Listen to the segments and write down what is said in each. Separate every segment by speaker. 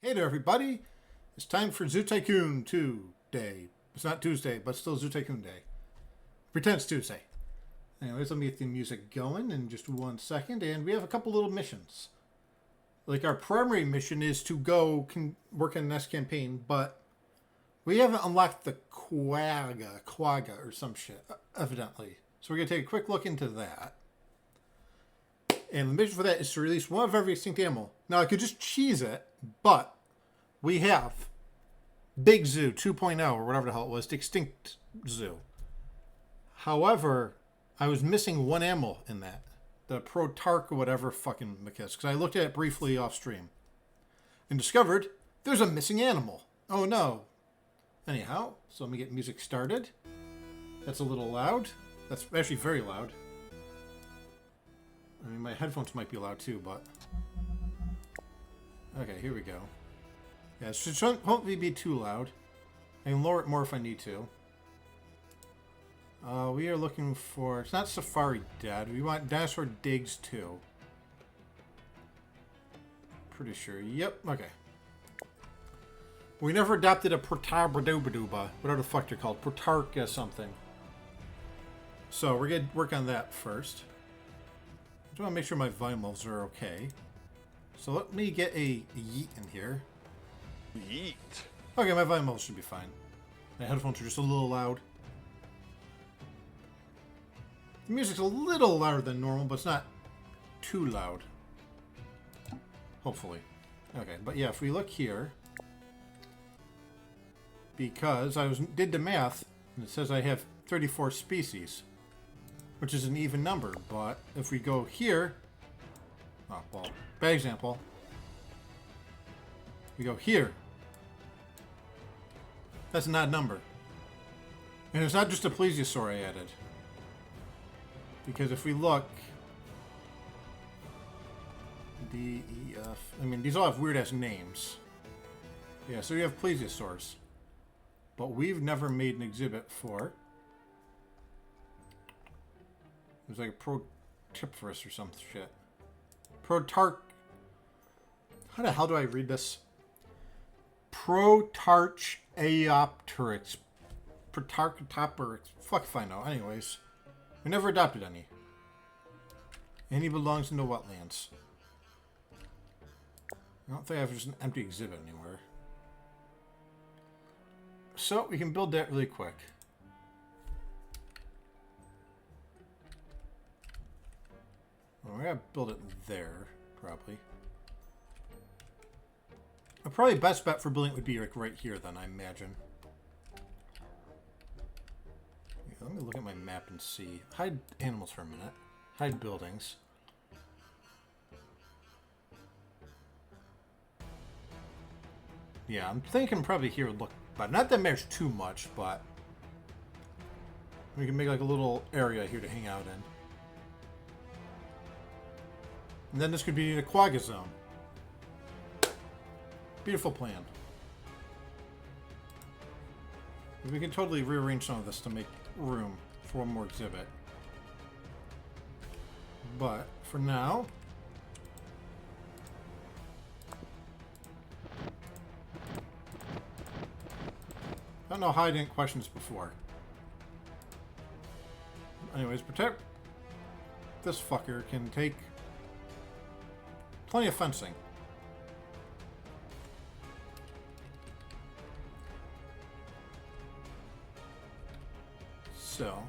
Speaker 1: Hey there, everybody. It's time for Zoo Tycoon 2 day. It's not Tuesday, but still Zoo Tycoon day. Pretend it's Tuesday. Anyways, let me get the music going in just 1 second, and we have a couple little missions. Like, our primary mission is to go work on the next campaign, but we haven't unlocked the Quagga or some shit, evidently. So we're going to take a quick look into that. And the mission for that is to release one of every extinct animal. Now, I could just cheese it, but we have Big Zoo 2.0, or whatever the hell it was, the Extinct Zoo. However, I was missing one animal in that. The Protarchaeopteryx or whatever fucking because I looked at it briefly off stream. And discovered there's a missing animal. Oh no. Anyhow, so let me get music started. That's a little loud. That's actually very loud. I mean, my headphones might be loud too, but... Okay, here we go. Yeah, it shouldn't hopefully be too loud. I can lower it more if I need to. We are looking for... It's not Safari Dead. We want Dinosaur Digs 2. Pretty sure. Yep, okay. We never adopted a Protarchaeopteryx, whatever the fuck they're called. Protarchaeopteryx something. So, we're going to work on that first. I just want to make sure my volume levels are okay. So let me get a yeet in here.
Speaker 2: Yeet.
Speaker 1: Okay, my volume levels should be fine. My headphones are just a little loud. The music's a little louder than normal, but it's not too loud. Hopefully. Okay, but yeah, if we look here, because I did the math, and it says I have 34 species, which is an even number, but if we go here, oh, well, bad example, we go here, that's not a number. And it's not just a plesiosaur I added. Because if we look, D, E, F, I mean, these all have weird-ass names. Yeah, so we have plesiosaurs. But we've never made an exhibit for... It was like a Protarchaeopteryx or some shit. How the hell do I read this? Protarchaeopteryx. Protarchaeopteryx. Fuck if I know. Anyways. We never adopted any. And he belongs in the wetlands. I don't think I have just an empty exhibit anywhere. So, we can build that really quick. Well, we're going to build it there, probably. Probably best bet for building it would be like right here, then, I imagine. Let me look at my map and see. Hide animals for a minute. Hide buildings. Yeah, I'm thinking probably here would look better. Not that matters too much, but we can make like a little area here to hang out in. And then this could be the Quagga zone. Beautiful plan. We can totally rearrange some of this to make room for one more exhibit. But for now, I don't know how I didn't question this before. Anyways, protect this fucker can take plenty of fencing. So,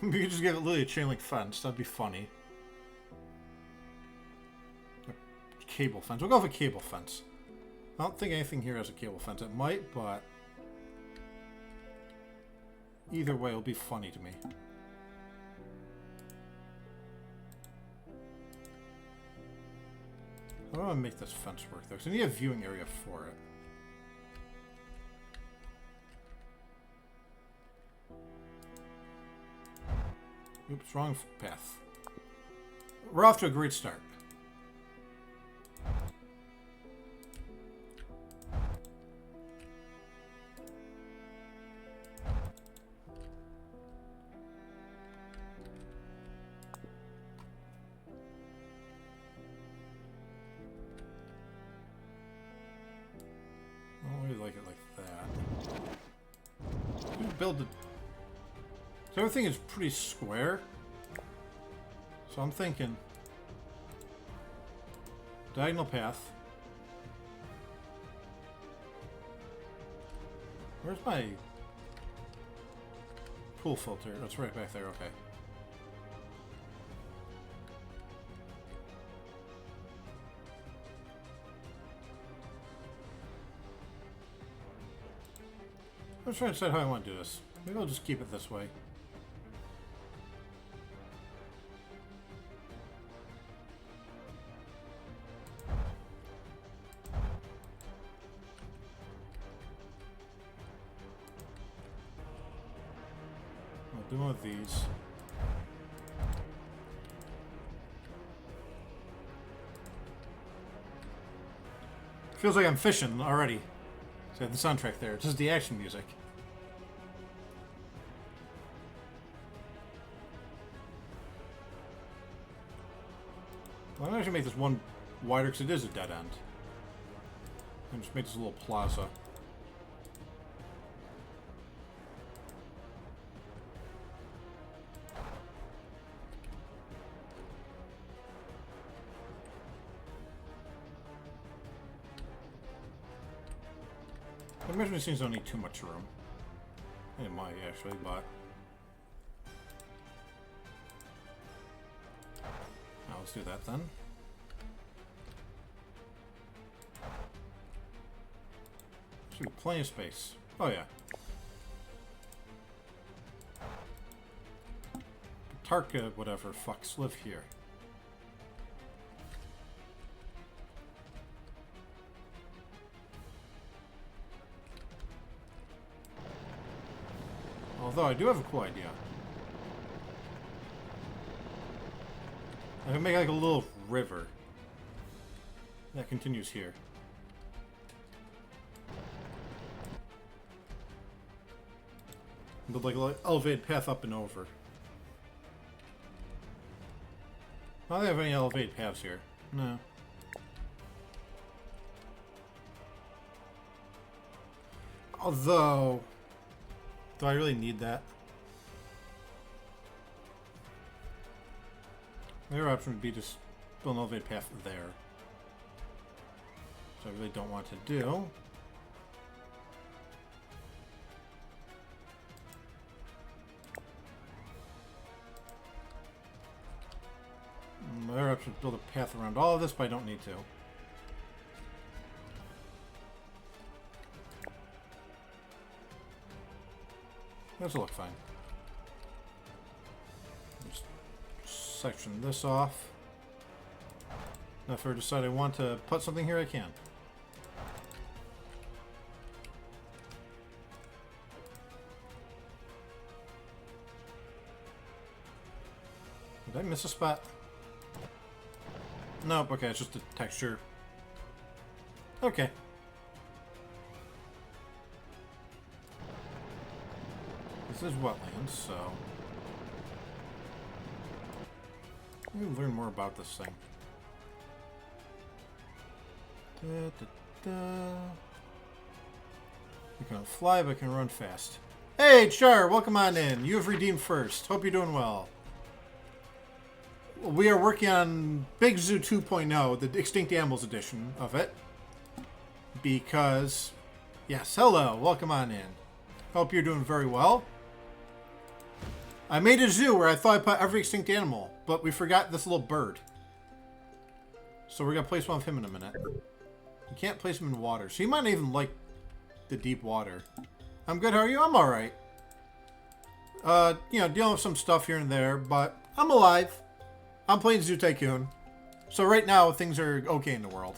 Speaker 1: we could just give it literally a chain link fence. That'd be funny. A cable fence. We'll go with a cable fence. I don't think anything here has a cable fence. It might, but either way, it'll be funny to me. How do I make this fence work, though? Because I need a viewing area for it. Oops, wrong path. We're off to a great start. build the... So everything is pretty square. So I'm thinking... diagonal path. Where's my pool filter? Oh, it's right back there, okay. I'm trying to decide how I want to do this. Maybe I'll just keep it this way. I'll do one of these. Feels like I'm fishing already. So the soundtrack there. It's just the action music. Well, I'm actually make this one wider because it is a dead end. And just make this a little plaza. The measuring machines don't need too much room. It might actually, but now let's do that then. Should be plenty of space. Oh yeah. Protarchaeopteryx, whatever fucks live here. Although I do have a cool idea. I can make like a little river that continues here. Build like an elevated path up and over. I don't have any elevated paths here. No. Although... do I really need that? The other option would be just build an elevated path there. Which I really don't want to do. The other option is build a path around all of this, but I don't need to. This will look fine. Just section this off. Now if I decide I want to put something here, I can. Did I miss a spot? Nope, okay, it's just a texture. Okay. This is wetlands, so... let me learn more about this thing. I can fly, but I can run fast. Hey, Char, welcome on in. You have redeemed first. Hope you're doing well. We are working on Big Zoo 2.0, the Extinct Animals edition of it. Because... yes, hello, welcome on in. Hope you're doing very well. I made a zoo where I thought I'd put every extinct animal, but we forgot this little bird. So we're going to place one of him in a minute. You can't place him in water, so you might not even like the deep water. I'm good, how are you? I'm alright. You know, dealing with some stuff here and there, but I'm alive. I'm playing Zoo Tycoon. So right now, things are okay in the world.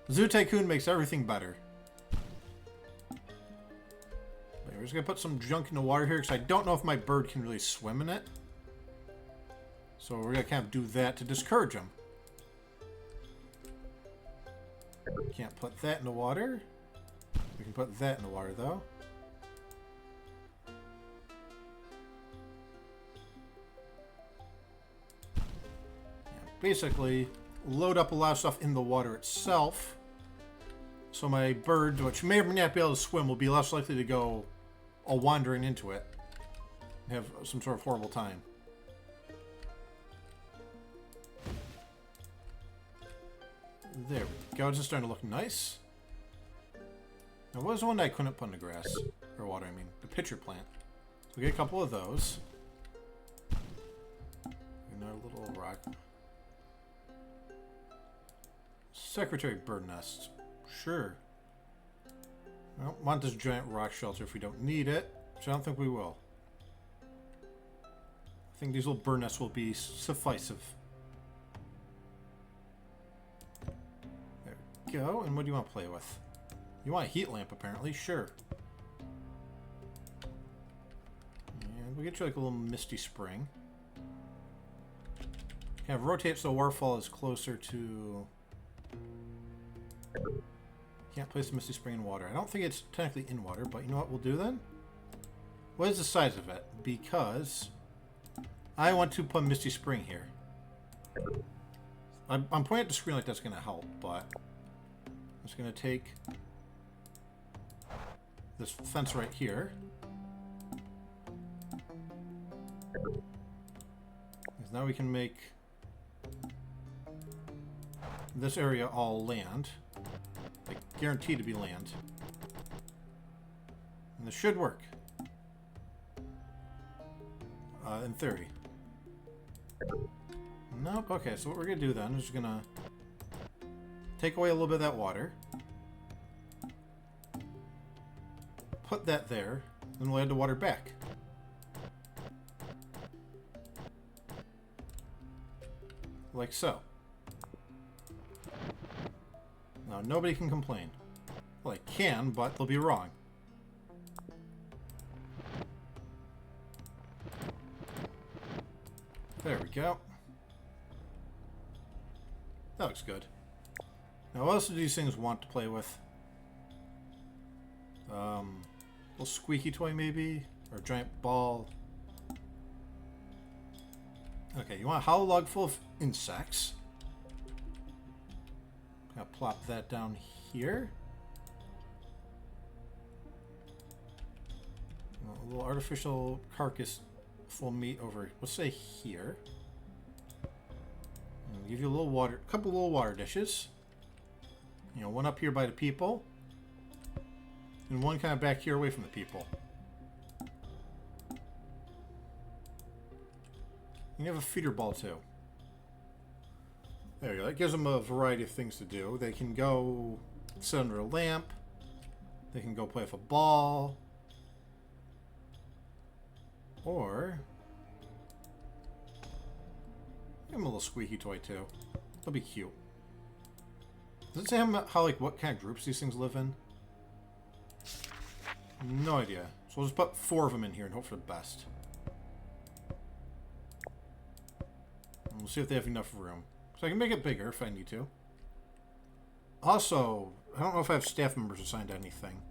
Speaker 1: Zoo Tycoon makes everything better. We're just going to put some junk in the water here, because I don't know if my bird can really swim in it. So we're going to kind of do that to discourage him. Can't put that in the water. We can put that in the water, though. Basically, load up a lot of stuff in the water itself. So my bird, which may or may not be able to swim, will be less likely to go all wandering into it and have some sort of horrible time. There we go. It's just starting to look nice. Now, what was the one that I couldn't put in the grass? Or water, I mean. The pitcher plant. So we get a couple of those. Another little rock. Secretary bird nest. Sure. I don't want this giant rock shelter if we don't need it, which I don't think we will. I think these little bird nests will be sufficient. There we go. And what do you want to play with? You want a heat lamp, apparently. Sure. And we'll get you like a little misty spring. Kind of rotate so the waterfall is closer to... Can't place the misty spring in water. I don't think it's technically in water, but you know what we'll do then? What is the size of it? Because I want to put misty spring here. I'm pointing at the screen like that's going to help, but I'm just going to take this fence right here. Because now we can make this area all land. Like, guaranteed to be land. And this should work. In theory. Nope. Okay, so what we're going to do then is going to take away a little bit of that water. Put that there. Then we'll add the water back. Like so. Now, nobody can complain. Well, they can, but they'll be wrong. There we go. That looks good. Now, what else do these things want to play with? Little squeaky toy, maybe? Or a giant ball? Okay, you want a hollow log full of insects. I'll plop that down here. A little artificial carcass full of meat over, let's say here. And give you a little water, a couple little water dishes. You know, one up here by the people, and one kind of back here away from the people. You have a feeder ball too. There you go. That gives them a variety of things to do. They can go sit under a lamp. They can go play with a ball. Or give them a little squeaky toy too. That'll be cute. Does it say how like what kind of groups these things live in? No idea. So we'll just put 4 of them in here and hope for the best. And we'll see if they have enough room. So I can make it bigger if I need to. Also, I don't know if I have staff members assigned to anything.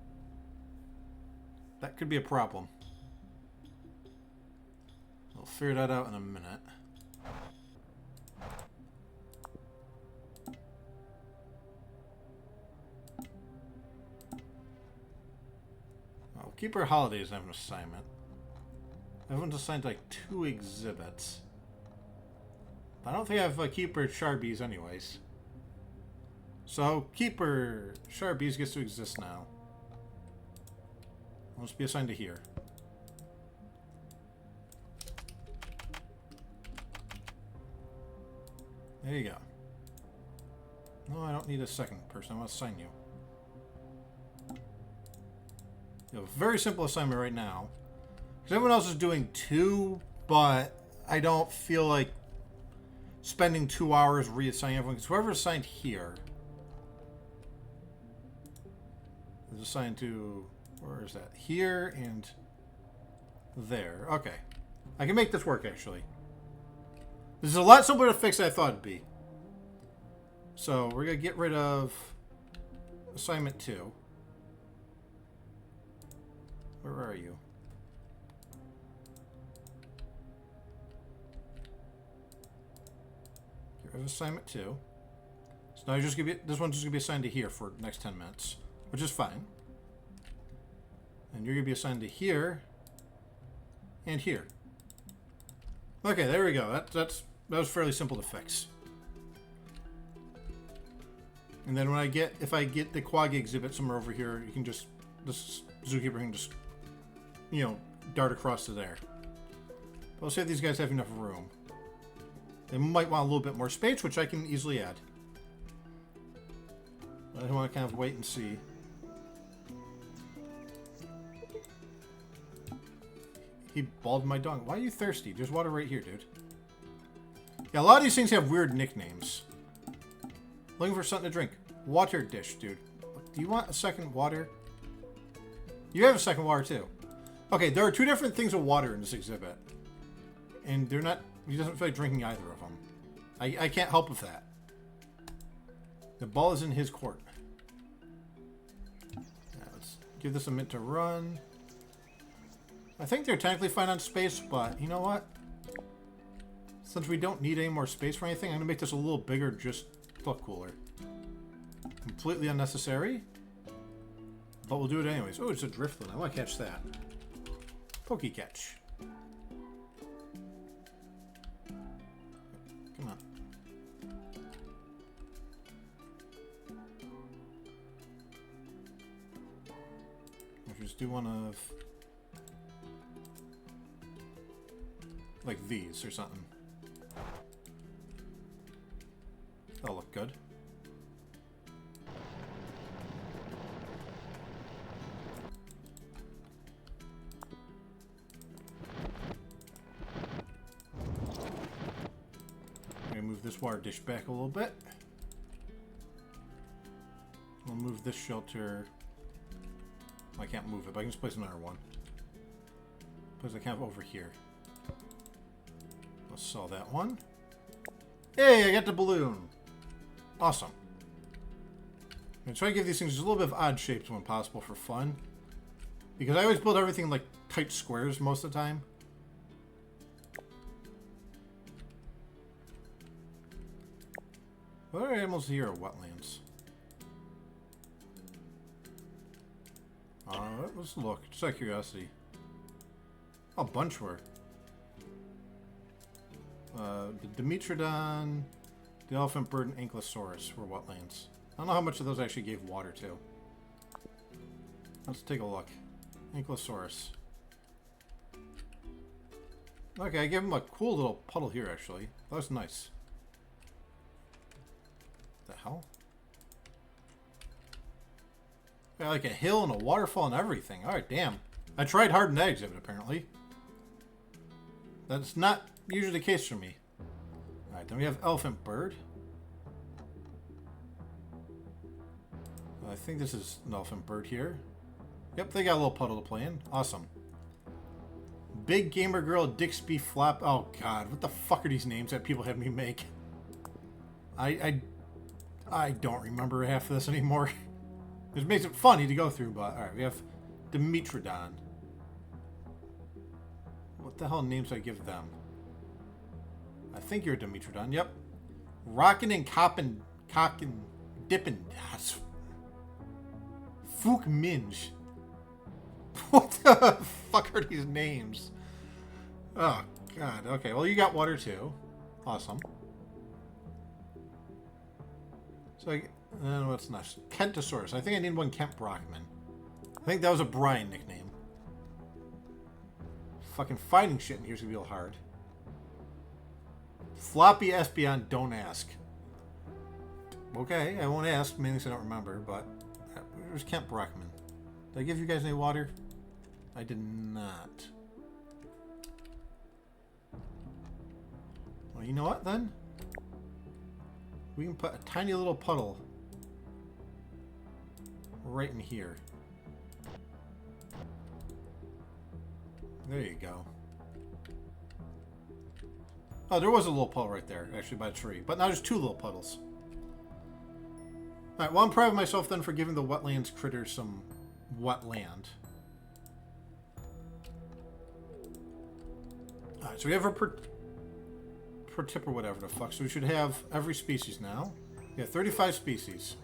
Speaker 1: That could be a problem. We'll figure that out in a minute. Keeper Holidays have an assignment. Everyone's assigned like 2 exhibits. I don't think I have Keeper Sharbies anyways. So Keeper Sharbies gets to exist now. I'll just be assigned to here. There you go. No, I don't need a second person. I want to assign you. You have a very simple assignment right now. Because everyone else is doing 2, but I don't feel like spending 2 hours reassigning everyone. Because whoever's assigned here is assigned to, where is that? Here and there. Okay. I can make this work, actually. This is a lot simpler to fix than I thought it'd be. So, we're going to get rid of assignment 2. Where are you? Here's assignment 2. So now you're just gonna be, this one's just gonna be assigned to here for the next 10 minutes, which is fine. And you're going to be assigned to here. And here. Okay, there we go. That was fairly simple to fix. And then when if I get the Quagga exhibit somewhere over here, you can this zookeeper can just, you know, dart across to there. But let's see if these guys have enough room. They might want a little bit more space, which I can easily add. But I want to kind of wait and see. He bawled my dog. Why are you thirsty? There's water right here, dude. Yeah, a lot of these things have weird nicknames. Looking for something to drink. Water dish, dude. Do you want a second water? You have a second water, too. Okay, there are two different things of water in this exhibit. And they're not... He doesn't feel like drinking either of them. I can't help with that. The ball is in his court. Yeah, let's give this a minute to run. I think they're technically fine on space, but you know what? Since we don't need any more space for anything, I'm going to make this a little bigger just to look cooler. Completely unnecessary. But we'll do it anyways. Oh, it's a driftwood. I want to catch that. Pokey catch. Come on. I just do one of... like these or something. That'll look good. I'm gonna move this water dish back a little bit. We'll move this shelter. Well, I can't move it, but I can just place another one. Place it kind of over here. Let's sell that one. Hey, I got the balloon. Awesome. I'm going to try to give these things a little bit of odd shapes when possible for fun. Because I always build everything in like tight squares most of the time. What are animals here or wetlands? Let's look. Just out of curiosity. Oh, a bunch were. The Dimetrodon, the elephant bird, and Ankylosaurus were wetlands. I don't know how much of those actually gave water to. Let's take a look. Ankylosaurus. Okay, I gave him a cool little puddle here, actually. That was nice. What the hell? Got like a hill and a waterfall and everything. Alright, damn. I tried hard in that exhibit, apparently. That's not usually the case for me. Alright, then we have elephant bird. I think this is an elephant bird here. Yep, they got a little puddle to play in. Awesome. Big Gamer Girl Dixby Flap. Oh god, what the fuck are these names that people have me make? I don't remember half of this anymore. This makes it funny to go through, but alright, we have Dimetrodon. What the hell names do I give them? I think you're a Dimetrodon. Yep. Rockin' and Coppin' Dippin' Das. Fook Minge. What the fuck are these names? Oh, God. Okay, well, you got water, too. Awesome. So, what's next? Kentosaurus. I think I need one Kent Brockman. I think that was a Brian nickname. Fucking fighting shit in here's gonna be real hard. Floppy Espeon, don't ask. Okay, I won't ask, mainly because I don't remember, but... Where's Kent Brockman? Did I give you guys any water? I did not. Well, you know what, then? We can put a tiny little puddle right in here. There you go. Oh, there was a little puddle right there, actually, by a tree. But now there's two little puddles. Alright, well, I'm proud of myself then for giving the wetlands critters some wetland. Alright, so we have a per tip or whatever the fuck. So we should have every species now. We have 35 species.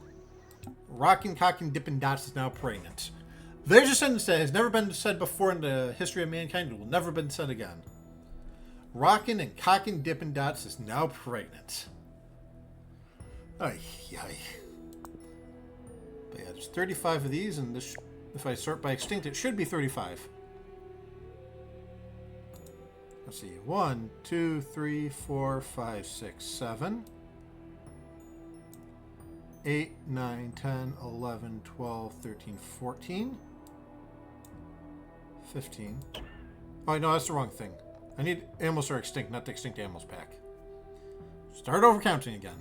Speaker 1: Rockin' Cockin' Dippin' Dots is now pregnant. There's a sentence that has never been said before in the history of mankind. It will never been said again. Rockin' and cockin' Dippin' Dots is now pregnant. Ay, ay. But yeah, there's 35 of these, and this, if I sort by extinct, it should be 35. Let's see. 1, 2, 3, 4, 5, 6, 7. 8, 9, 10, 11, 12, 13, 14. 15. Oh, no, that's the wrong thing. I need animals that are extinct, not the extinct animals pack. Start over counting again.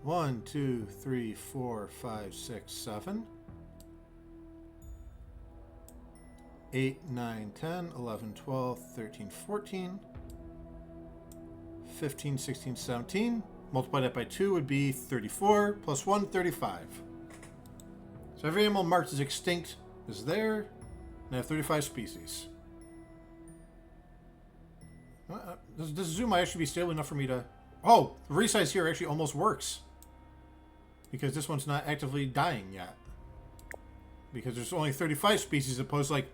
Speaker 1: 1, 2, 3, 4, 5, 6, 7. 8, 9, 10, 11, 12, 13, 14. 15, 16, 17. Multiply that by 2 would be 34. Plus 1, 35. So every animal marked as extinct is there. And I have 35 species. This zoom might actually be stable enough for me to... Oh, the resize here actually almost works. Because this one's not actively dying yet. Because there's only 35 species opposed to like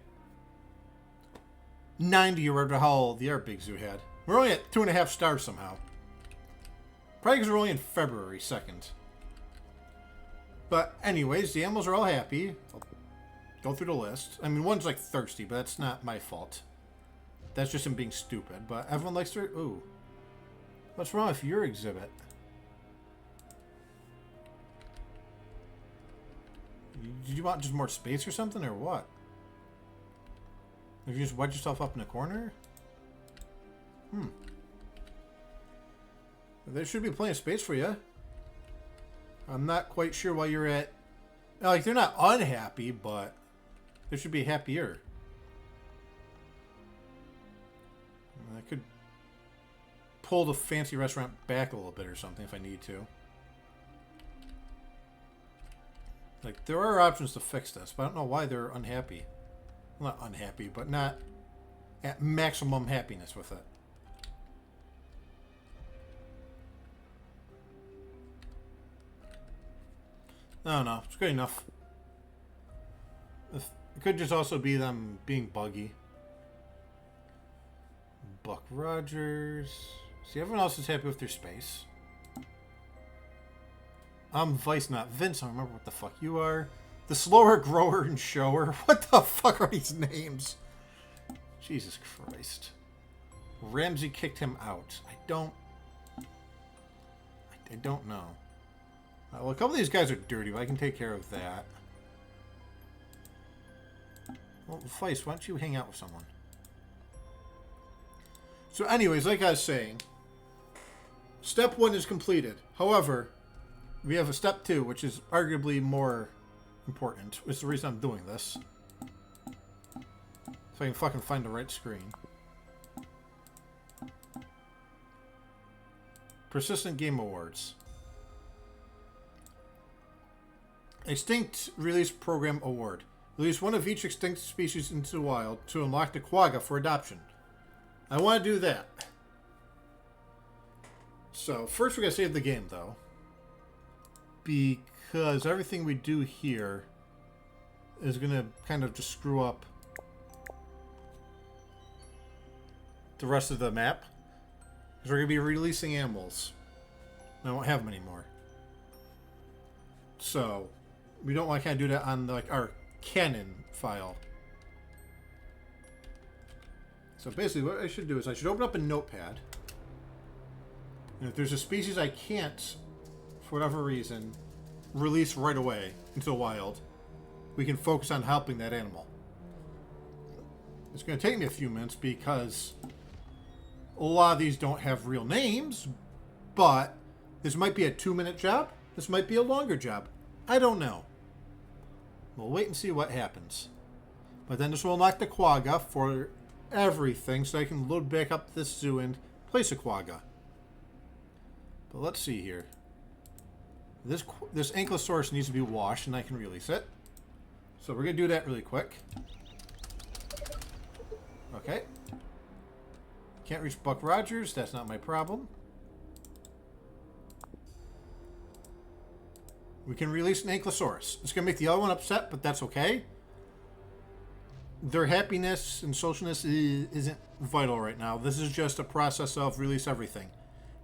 Speaker 1: 90 or whatever the hell the other big zoo had. We're only at 2.5 stars somehow. Probably because we're only in February 2nd. But anyways, the animals are all happy. I'll go through the list. I mean, one's like thirsty, but that's not my fault. That's just him being stupid. But everyone likes to... Ooh. What's wrong with your exhibit? Did you want just more space or something, or what? Have you just wedged yourself up in a corner? There should be plenty of space for you. I'm not quite sure why you're at... Like, they're not unhappy, but they should be happier. I could pull the fancy restaurant back a little bit or something if I need to. Like, there are options to fix this, but I don't know why they're unhappy. Well, not unhappy, but not at maximum happiness with it. I don't know. It's good enough. It could just also be them being buggy. Buck Rogers. See, everyone else is happy with their space. I'm Vice, not Vince. I don't remember what the fuck you are. The slower grower and shower. What the fuck are these names? Jesus Christ. Ramsey kicked him out. I don't know. Well, a couple of these guys are dirty, but I can take care of that. Well, Vice, why don't you hang out with someone? So anyways, like I was saying, step 1 is completed. However, we have a step 2, which is arguably more important. Which is the reason I'm doing this. If I can fucking find the right screen. Persistent Game Awards. Extinct Release Program Award. Release one of each extinct species into the wild to unlock the Quagga for adoption. I want to do that. So, first we gotta save the game, though. Because everything we do here is gonna kind of just screw up the rest of the map. Because we're gonna be releasing animals. I won't have them anymore. So, we don't want to kind of do that on like our canon file. So basically what I should do is I should open up a notepad. And if there's a species I can't, for whatever reason, release right away into the wild, we can focus on helping that animal. It's going to take me a few minutes because a lot of these don't have real names, but this might be a 2-minute job. This might be a longer job. I don't know. We'll wait and see what happens. But then this will unlock the Quagga for everything, so I can load back up this zoo and place a Quagga. But let's see here. This Ankylosaurus needs to be washed, and I can release it. So we're going to do that really quick. Okay. Can't reach Buck Rogers. That's not my problem. We can release an Ankylosaurus. It's going to make the other one upset, but that's okay. their happiness and socialness isn't vital right now. This is just a process of release everything.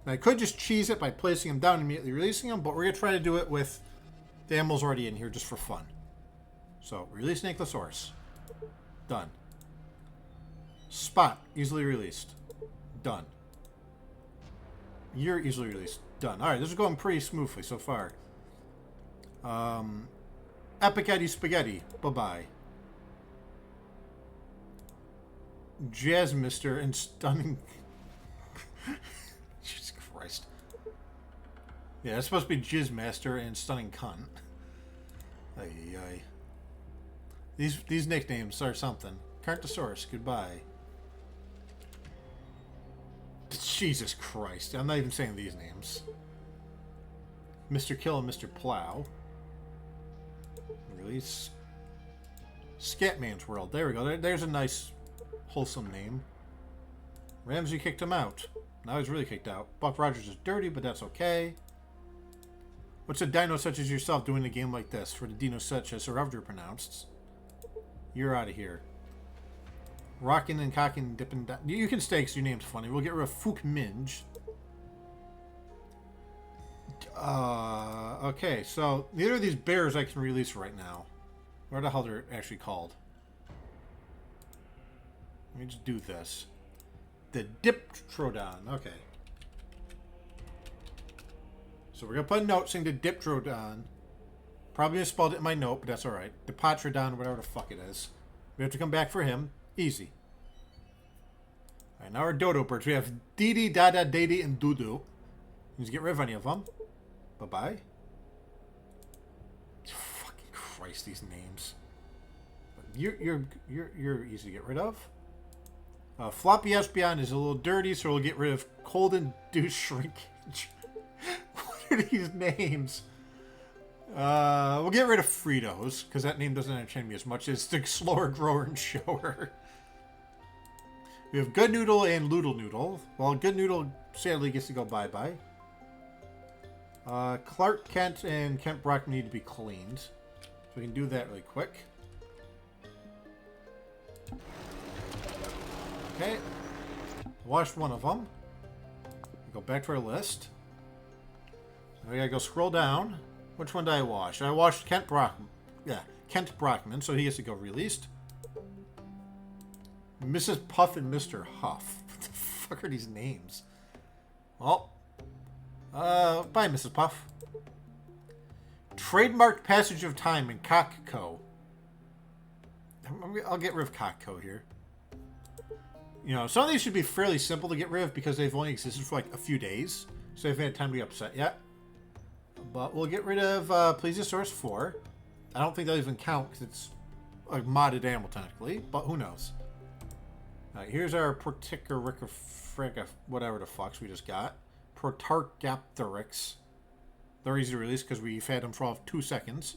Speaker 1: And I could just cheese it by placing them down and immediately releasing them, but we're going to try to do it with the animals already in here just for fun. So, release an Ankylosaurus. Done. Spot, easily released. Done. You're easily released. Done. Alright, this is going pretty smoothly so far. Epic Eddie Spaghetti. Bye-bye. Jazz Mister and Stunning... Jesus Christ. Yeah, it's supposed to be Jizz Master and Stunning Cunt. Ay, ay. These nicknames are something. Carnotaurus, goodbye. Jesus Christ. I'm not even saying these names. Mr. Kill and Mr. Plow. Release. Scatman's World. There we go. There's a nice, wholesome name. Ramsey kicked him out. Now he's really kicked out. Buck Rogers is dirty, but that's okay. What's a dino such as yourself doing a game like this? For the dino such as however you're pronounced. You're out of here. Rockin' and cockin' dippin' down. You can stay because your name's funny. We'll get rid of Fook Minge. Okay, so neither of these bears I can release right now. What the hell they're actually called? Let me just do this. The Diptrodon. Okay. So we're going to put a note saying the Diptrodon. Probably misspelled it in my note, but that's alright. The Potrodon, whatever the fuck it is. We have to come back for him. Easy. Alright, now our dodo birds. We have Didi, Dada, Dadi, and Dudu. Let's get rid of any of them. Bye-bye. Fucking Christ, these names. You're easy to get rid of. Floppy Espeon is a little dirty, so we'll get rid of cold-induced shrinkage. What are these names? We'll get rid of Fritos, because that name doesn't entertain me as much as the slower grower and shower. We have Good Noodle and Loodle Noodle. Well, Good Noodle sadly gets to go bye-bye. Clark Kent and Kent Brock need to be cleaned. So we can do that really quick. Okay. Washed one of them. Go back to our list. Now we gotta go scroll down. Which one did I wash? I washed Kent Brockman. Yeah, Kent Brockman, so he gets to go released. Mrs. Puff and Mr. Huff. What the fuck are these names? Well, bye, Mrs. Puff. Trademarked Passage of Time in Cockco. I'll get rid of Cockco here. You know, some of these should be fairly simple to get rid of because they've only existed for like a few days. So they haven't had time to be upset yet. But we'll get rid of Plesiosaurus 4. I don't think that'll even count because it's a modded animal technically, but who knows. Alright, here's our Protarchaeopteryx, whatever the fucks we just got. Protarchaeopteryx. They're easy to release because we've had them for 2 seconds.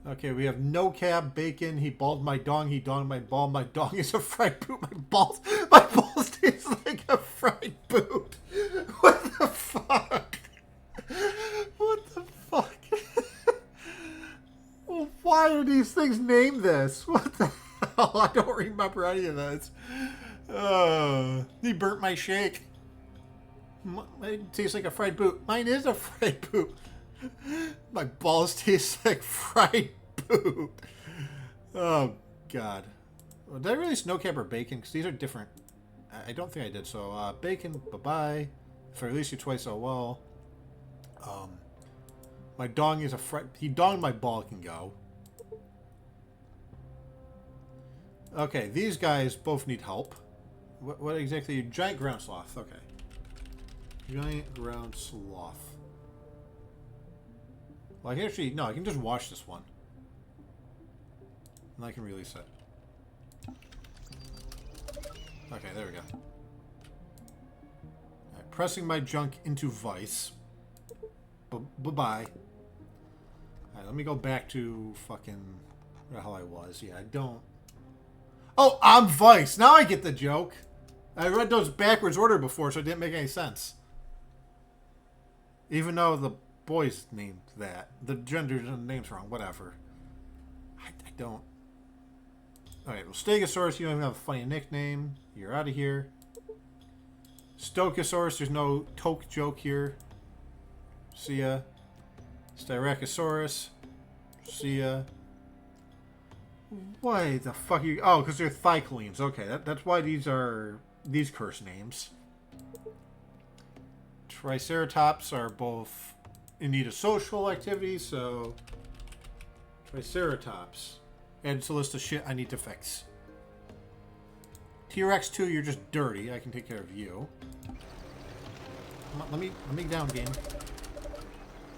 Speaker 1: Okay, we have No Cab Bacon. He balled my dong. He donged my ball. My dong is a fried boot. My balls taste like a fried boot. What the fuck? What the fuck? Well, why are these things named this? What the hell? I don't remember any of this. He burnt my shake. Mine tastes like a fried boot. Mine is a fried boot. My balls taste like fried boot. Oh, God. Well, did I release No Cab or Bacon? Because these are different. I don't think I did. So, Bacon, bye-bye. If I release you twice, oh well. My dong is a fried... He donged my ball, can go. Okay, these guys both need help. What exactly? Giant ground sloth. Okay. Giant ground sloth. Well, I can actually... No, I can just wash this one. And I can release it. Okay, there we go. Right, pressing my junk into vice. Bye-bye. Alright, let me go back to fucking... Where the hell I was. Yeah, I don't... Oh, I'm vice! Now I get the joke! I read those backwards order before, so it didn't make any sense. Even though the boy's named that. The gender and the name's wrong. Whatever. I don't... Alright, well, Stegosaurus, you don't even have a funny nickname. You're out of here. Stogosaurus, there's no toke joke here. See ya. Styracosaurus. See ya. Why the fuck are you... Oh, because they're Thyclenes. Okay, that's why these are... These curse names. Triceratops are both in need of social activity, so... Triceratops. Add to the list of shit I need to fix. T-Rex 2, you're just dirty. I can take care of you. Come on, let me down, game.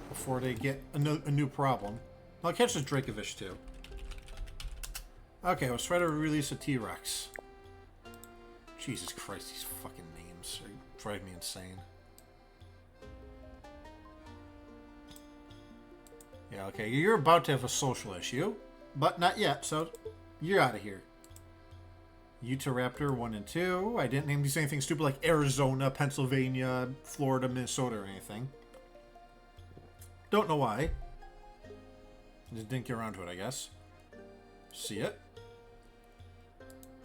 Speaker 1: Before they get a new problem. I'll catch this Dracovish too. Okay, let's try to release a T-Rex. Jesus Christ, these fucking names drive me insane. Yeah, okay, you're about to have a social issue, but not yet, so you're out of here. Utahraptor 1 and 2. I didn't name these anything stupid like Arizona, Pennsylvania, Florida, Minnesota, or anything. Don't know why. Just didn't get around to it, I guess. See it?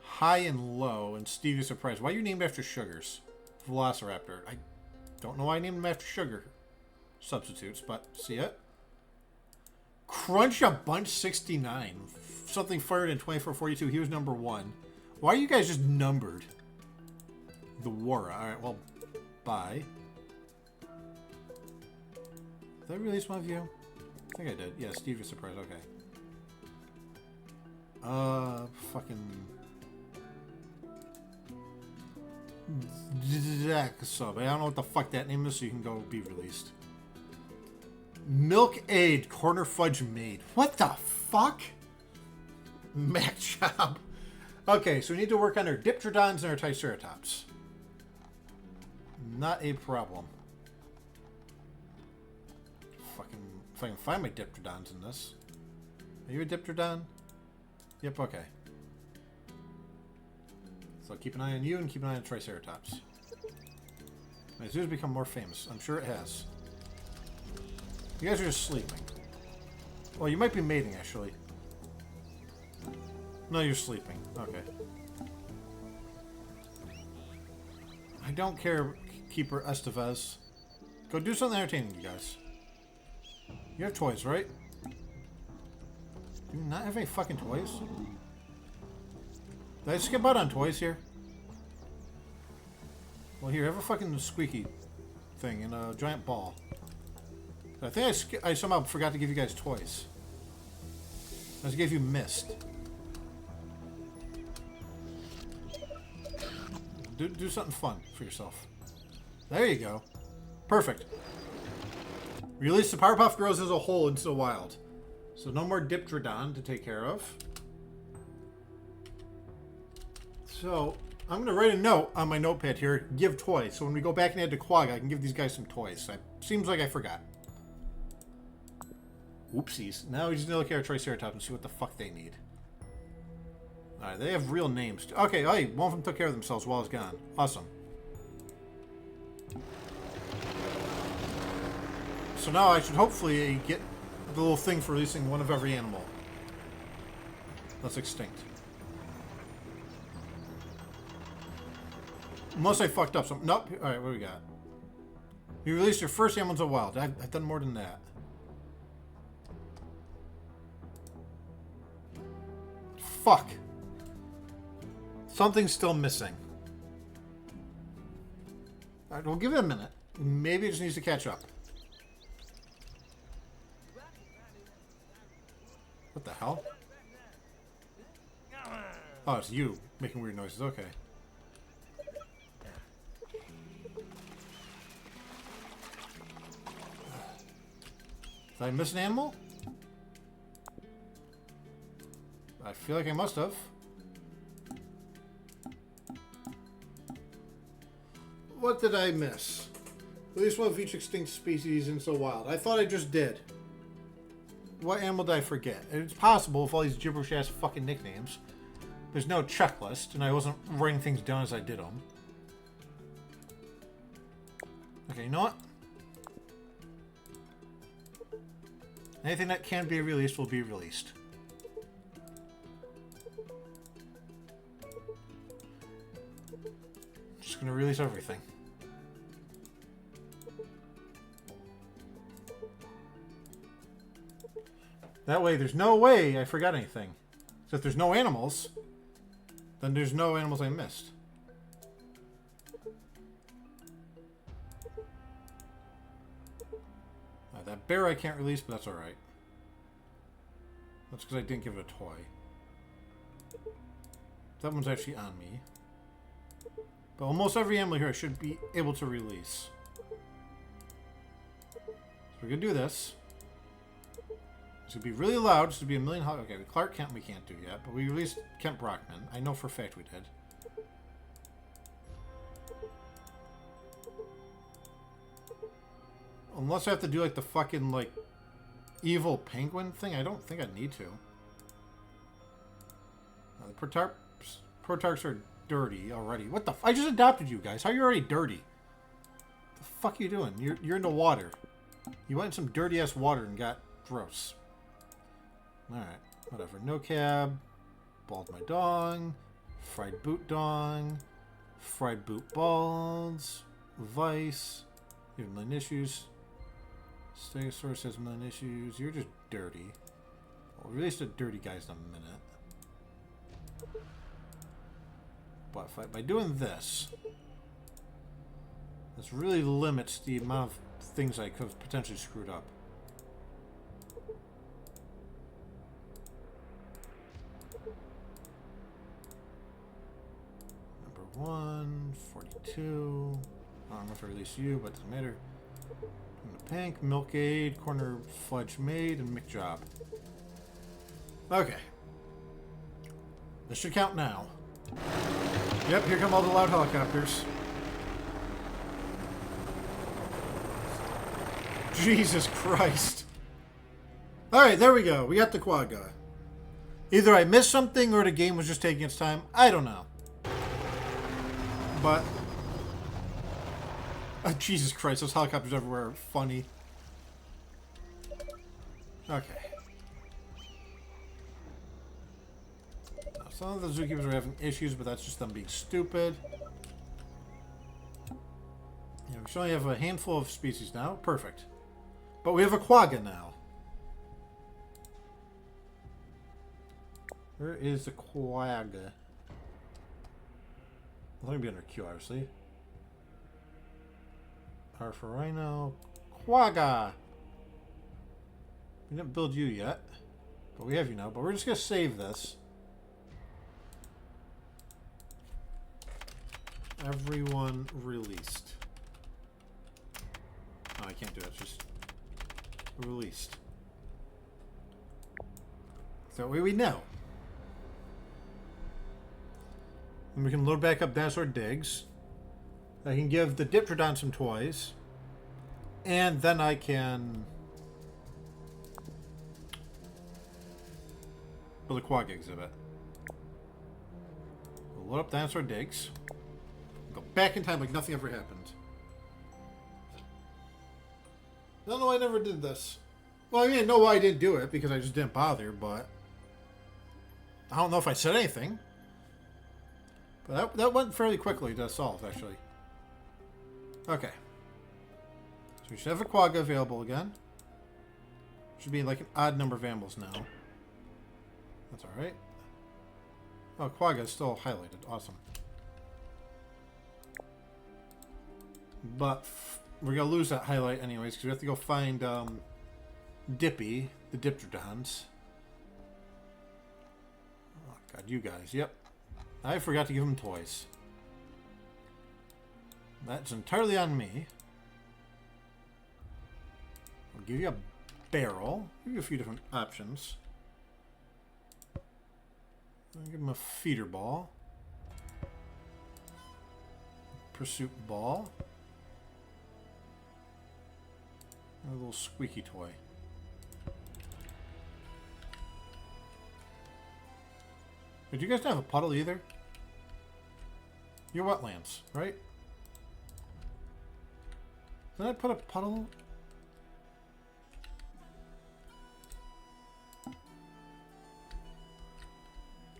Speaker 1: High and low, and Stevie surprised. Why are you named after sugars? Velociraptor. I don't know why I named him after sugar substitutes, but see it? Crunch a Bunch 69. Something fired in 2442. He was number 1. Why are you guys just numbered? The Wara. Alright, well, bye. Did I release one of you? I think I did. Yeah, Steve was surprised. Okay. Fucking... Sub. I don't know what the fuck that name is, so you can go be released. Milk Aid Corner Fudge Maid. What the fuck? Mac job. Okay, so we need to work on our Diptrodons and our Triceratops. Not a problem. Fucking, if I can find my Diptrodons in this. Are you a Diptrodon? Yep, okay. So keep an eye on you and keep an eye on Triceratops. My zoo's become more famous. I'm sure it has. You guys are just sleeping. Well, you might be mating, actually. No, you're sleeping. Okay. I don't care, Keeper Estevez. Go do something entertaining, you guys. You have toys, right? Do you not have any fucking toys? Did I skip out on toys here? Well, here, have a fucking squeaky thing and a giant ball. I think I somehow forgot to give you guys toys. I just gave you mist. Do something fun for yourself. There you go. Perfect. Release the Powerpuff Girls as a whole into the wild. So no more Diptrodon to take care of. So I'm going to write a note on my notepad here. Give toys. So when we go back and add to Quagga, I can give these guys some toys. Seems like I forgot. Oopsies. Now we just need to look at our Triceratops and see what the fuck they need. Alright, they have real names. Okay, hey, one of them took care of themselves while I was gone. Awesome. So now I should hopefully get the little thing for releasing one of every animal that's extinct. Unless I fucked up some... Nope. Alright, what do we got? You released your first animals in the wild. I've done more than that. Fuck. Something's still missing. Alright, we'll give it a minute. Maybe it just needs to catch up. What the hell? Oh, it's you making weird noises. Okay. Did I miss an animal? I feel like I must have. What did I miss? Release one of each extinct species into the wild. I thought I just did. What animal did I forget? It's possible with all these gibberish ass fucking nicknames. There's no checklist, and I wasn't writing things down as I did them. Okay, you know what? Anything that can be released will be released. just going to release everything. That way, there's no way I forgot anything. So if there's no animals, then there's no animals I missed. That bear I can't release, but that's alright. That's because I didn't give it a toy. That one's actually on me. But almost every animal here I should be able to release. So we're going to do this. It's going to be really loud. It's going to be a million... Okay, Clark Kent we can't do yet. But we released Kent Brockman. I know for a fact we did. Unless I have to do like the fucking like evil penguin thing. I don't think I need to. The Protarchaeopteryx are dirty already. What the I just adopted you guys. How are you already dirty? The fuck are you doing? You're in the water. You went in some dirty ass water and got gross. Alright, whatever. No cab. Bald my dong. Fried boot dong. Fried boot balls. Vice. You have a million issues. Stegosaurus has a million issues. You're just dirty. We'll release the dirty guys in a minute. But if by doing this, this really limits the amount of things I could have potentially screwed up. Number 1, 42. I don't know if I release you, but it doesn't matter. Pink, Milkade, Corner Fudge Maid, and McJob. Okay. This should count now. Yep, here come all the loud helicopters. Jesus Christ. Alright, there we go. We got the Quagga. Either I missed something or the game was just taking its time. I don't know. But... Oh, Jesus Christ, those helicopters everywhere are funny. Okay. Now, some of the zookeepers are having issues, but that's just them being stupid. Yeah, we should only have a handful of species now. Perfect. But we have a Quagga now. Where is the Quagga? Let me be under Q, obviously. R for Rhino. Quagga! We didn't build you yet. But we have you now. But we're just going to save this. Everyone released. No, I can't do that. It's just released. So we know. And we can load back up Dinosaur Digs. I can give the Diptrodon some toys. And then I can build a Quagga exhibit. We'll load up Dinosaur Digs. Go back in time like nothing ever happened. I don't know why I never did this. Well, I mean, I know why I didn't do it, because I just didn't bother, but I don't know if I said anything. But that went fairly quickly to solve, actually. Okay. So we should have a Quagga available again. Should be like an odd number of animals now. That's alright. Oh, Quagga is still highlighted. Awesome. But we're going to lose that highlight anyways, because we have to go find Dippy, the Diptrodons. Oh, God, you guys. Yep. I forgot to give them toys. That's entirely on me. I'll give you a barrel. Give you a few different options. I'll give him a feeder ball. Pursuit ball. And a little squeaky toy. Did you guys not have a puddle either? You're wetlands, right? Did I put a puddle?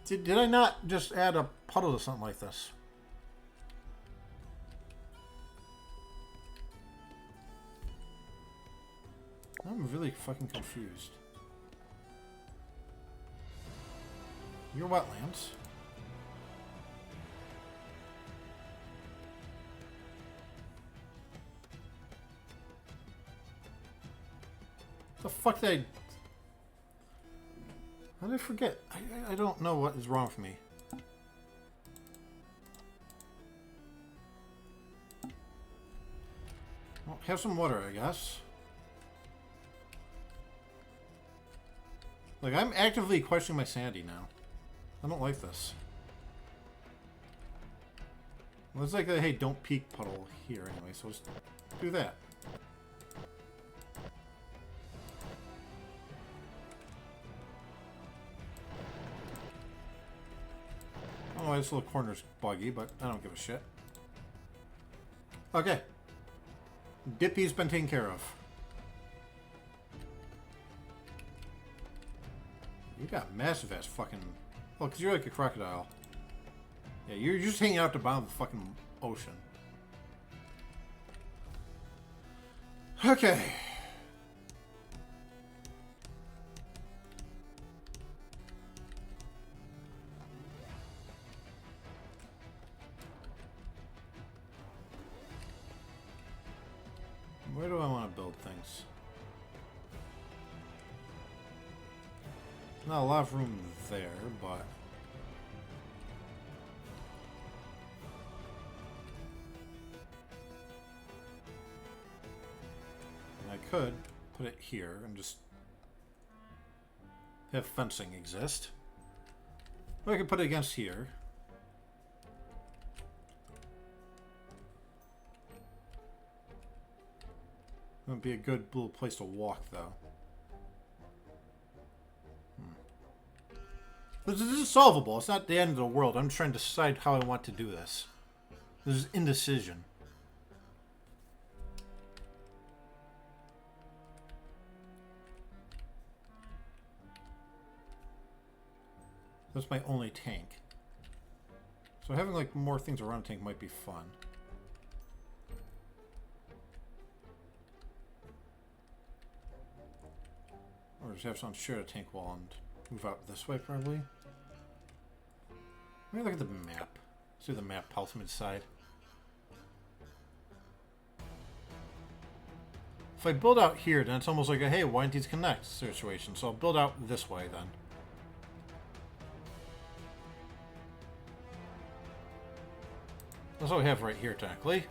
Speaker 1: Did I not just add a puddle to something like this? fucking confused. Your wetlands. The fuck did I... How did I forget? I don't know what is wrong with me. Well, have some water, I guess. Like, I'm actively questioning my sanity now. I don't like this. Well, it's like a, hey, don't peek puddle here anyway, so let's do that. I don't know why this little corner's buggy, but I don't give a shit. Okay. Dippy's been taken care of. You got massive ass fucking... Well, because you're like a crocodile. Yeah, you're just hanging out at the bottom of the fucking ocean. Okay. Where do I want to build things? Not a lot of room there, but... I could put it here and just have fencing exist. Or I could put it against here. Wouldn't be a good little place to walk, though. This is solvable. It's not the end of the world. I'm trying to decide how I want to do this. This is indecision. That's my only tank. So having like more things around a tank might be fun. Or just have someone share a tank wall and move out this way, probably. Let me look at the map. See the map helps me decide. If I build out here, then it's almost like a, hey, why don't these connect situation. So I'll build out this way, then. That's what we have right here, technically.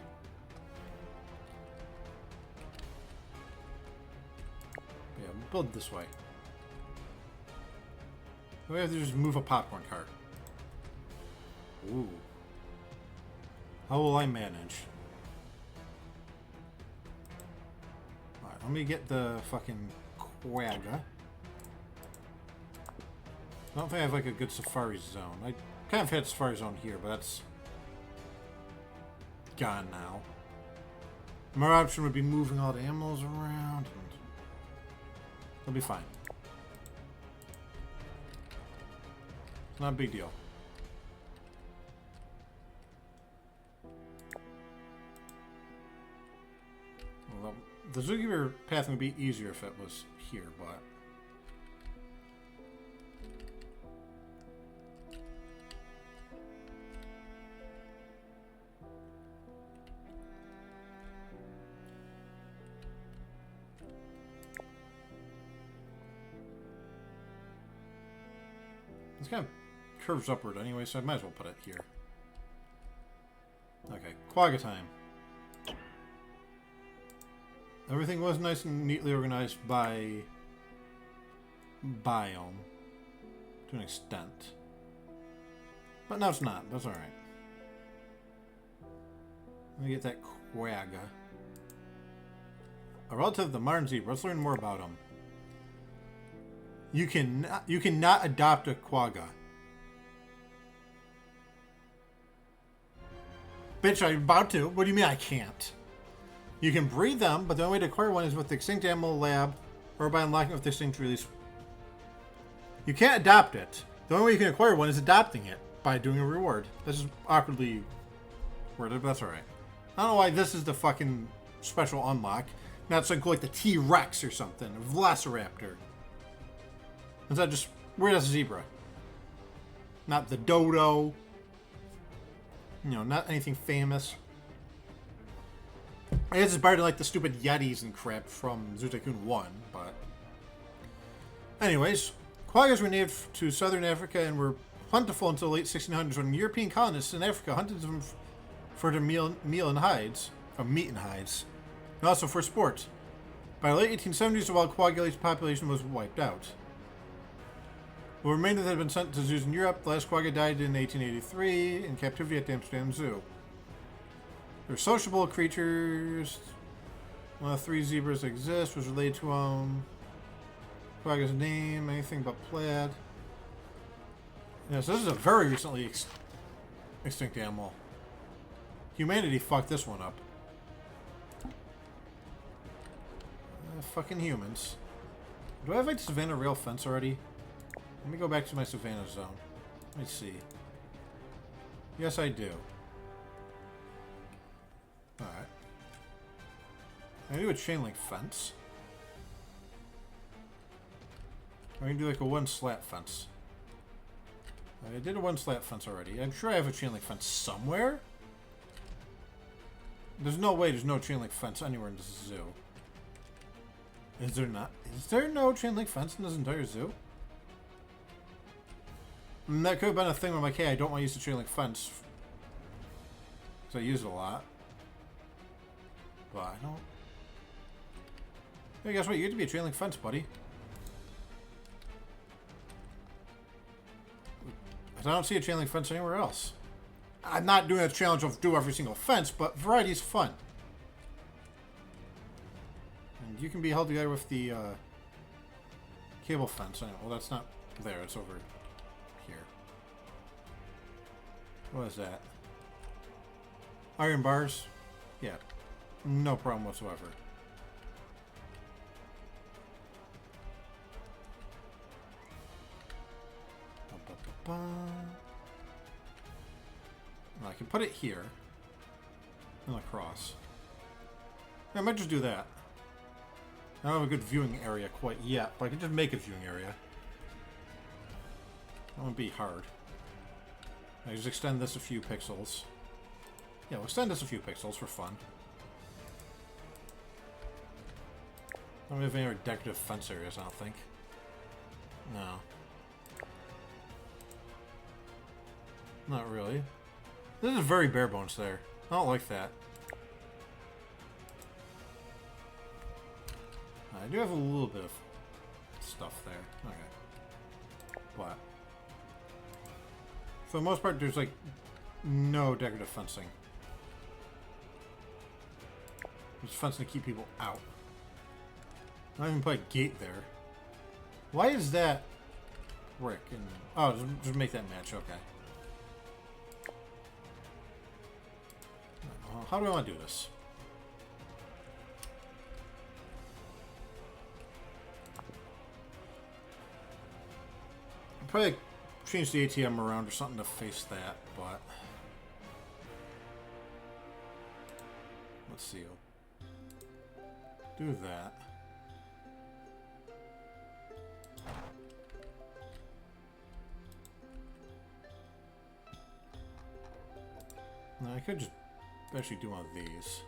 Speaker 1: Yeah, build this way. We have to just move a popcorn cart. Ooh. How will I manage? Alright, let me get the fucking Quagga. I don't think I have like a good safari zone. I kind of had a safari zone here, but that's gone now. My option would be moving all the animals around, and it'll be fine. It's not a big deal. Well, the zookeeper path would be easier if it was here, but it's kind of curves upward anyway, so I might as well put it here. Okay, Quagga time. Everything was nice and neatly organized by biome to an extent. But now it's not. That's alright. Let me get that Quagga. A relative of the modern zebra. Let's learn more about him. You cannot adopt a Quagga. Bitch, I'm about to. What do you mean I can't? You can breed them, but the only way to acquire one is with the Extinct Animal Lab or by unlocking it with the Extinct Release. You can't adopt it. The only way you can acquire one is adopting it by doing a reward. This is awkwardly worded, but that's alright. I don't know why this is the fucking special unlock. Not something like the T-Rex or something, a Velociraptor. Instead, just weird as a zebra. Not the dodo. You know, not anything famous. I guess it's better than like the stupid Yetis and crap from Zoo Tycoon 1, but... Anyways, quaggas were native to southern Africa and were plentiful until the late 1600s when European colonists in Africa hunted them for their meat and hides, and also for sport. By the late 1870s, the wild quagga population was wiped out. The remainder that had been sent to zoos in Europe, the last quagga died in 1883 in captivity at the Amsterdam Zoo. They're sociable creatures. One of the 3 zebras that exist was related to quagga's name, anything but plaid. Yes, this is a very recently extinct animal. Humanity fucked this one up. Fucking humans. Do I have like Savannah rail fence already? Let me go back to my Savannah zone. Let me see. Yes, I do. Alright. I do a chain link fence. I can do like a 1 slat fence. I did a 1 slat fence already. I'm sure I have a chain link fence somewhere. There's no way there's no chain link fence anywhere in this zoo. Is there not? Is there no chain link fence in this entire zoo? And that could have been a thing where I'm like, hey, I don't want to use the chain link fence. Because I use it a lot. But I don't... Hey, guess what? You get to be a chain link fence, buddy. I don't see a chain link fence anywhere else. I'm not doing a challenge of do every single fence, but variety is fun. And you can be held together with the cable fence. Well, that's not there. It's over here. What is that? Iron bars? Yeah. No problem whatsoever. I can put it here. And across. I might just do that. I don't have a good viewing area quite yet, but I can just make a viewing area. That won't be hard. I just extend this a few pixels. Yeah, we'll extend this a few pixels for fun. I don't have any other decorative fence areas, I don't think. No. Not really. This is very bare bones there. I don't like that. I do have a little bit of stuff there. Okay. But for the most part, there's like no decorative fencing. There's fencing to keep people out. I don't even put a gate there. Why is that brick? And oh, just make that match. Okay. How do I want to do this? I'll probably change the ATM around or something to face that, but let's see. I'll do that. Now I could just actually do one of these.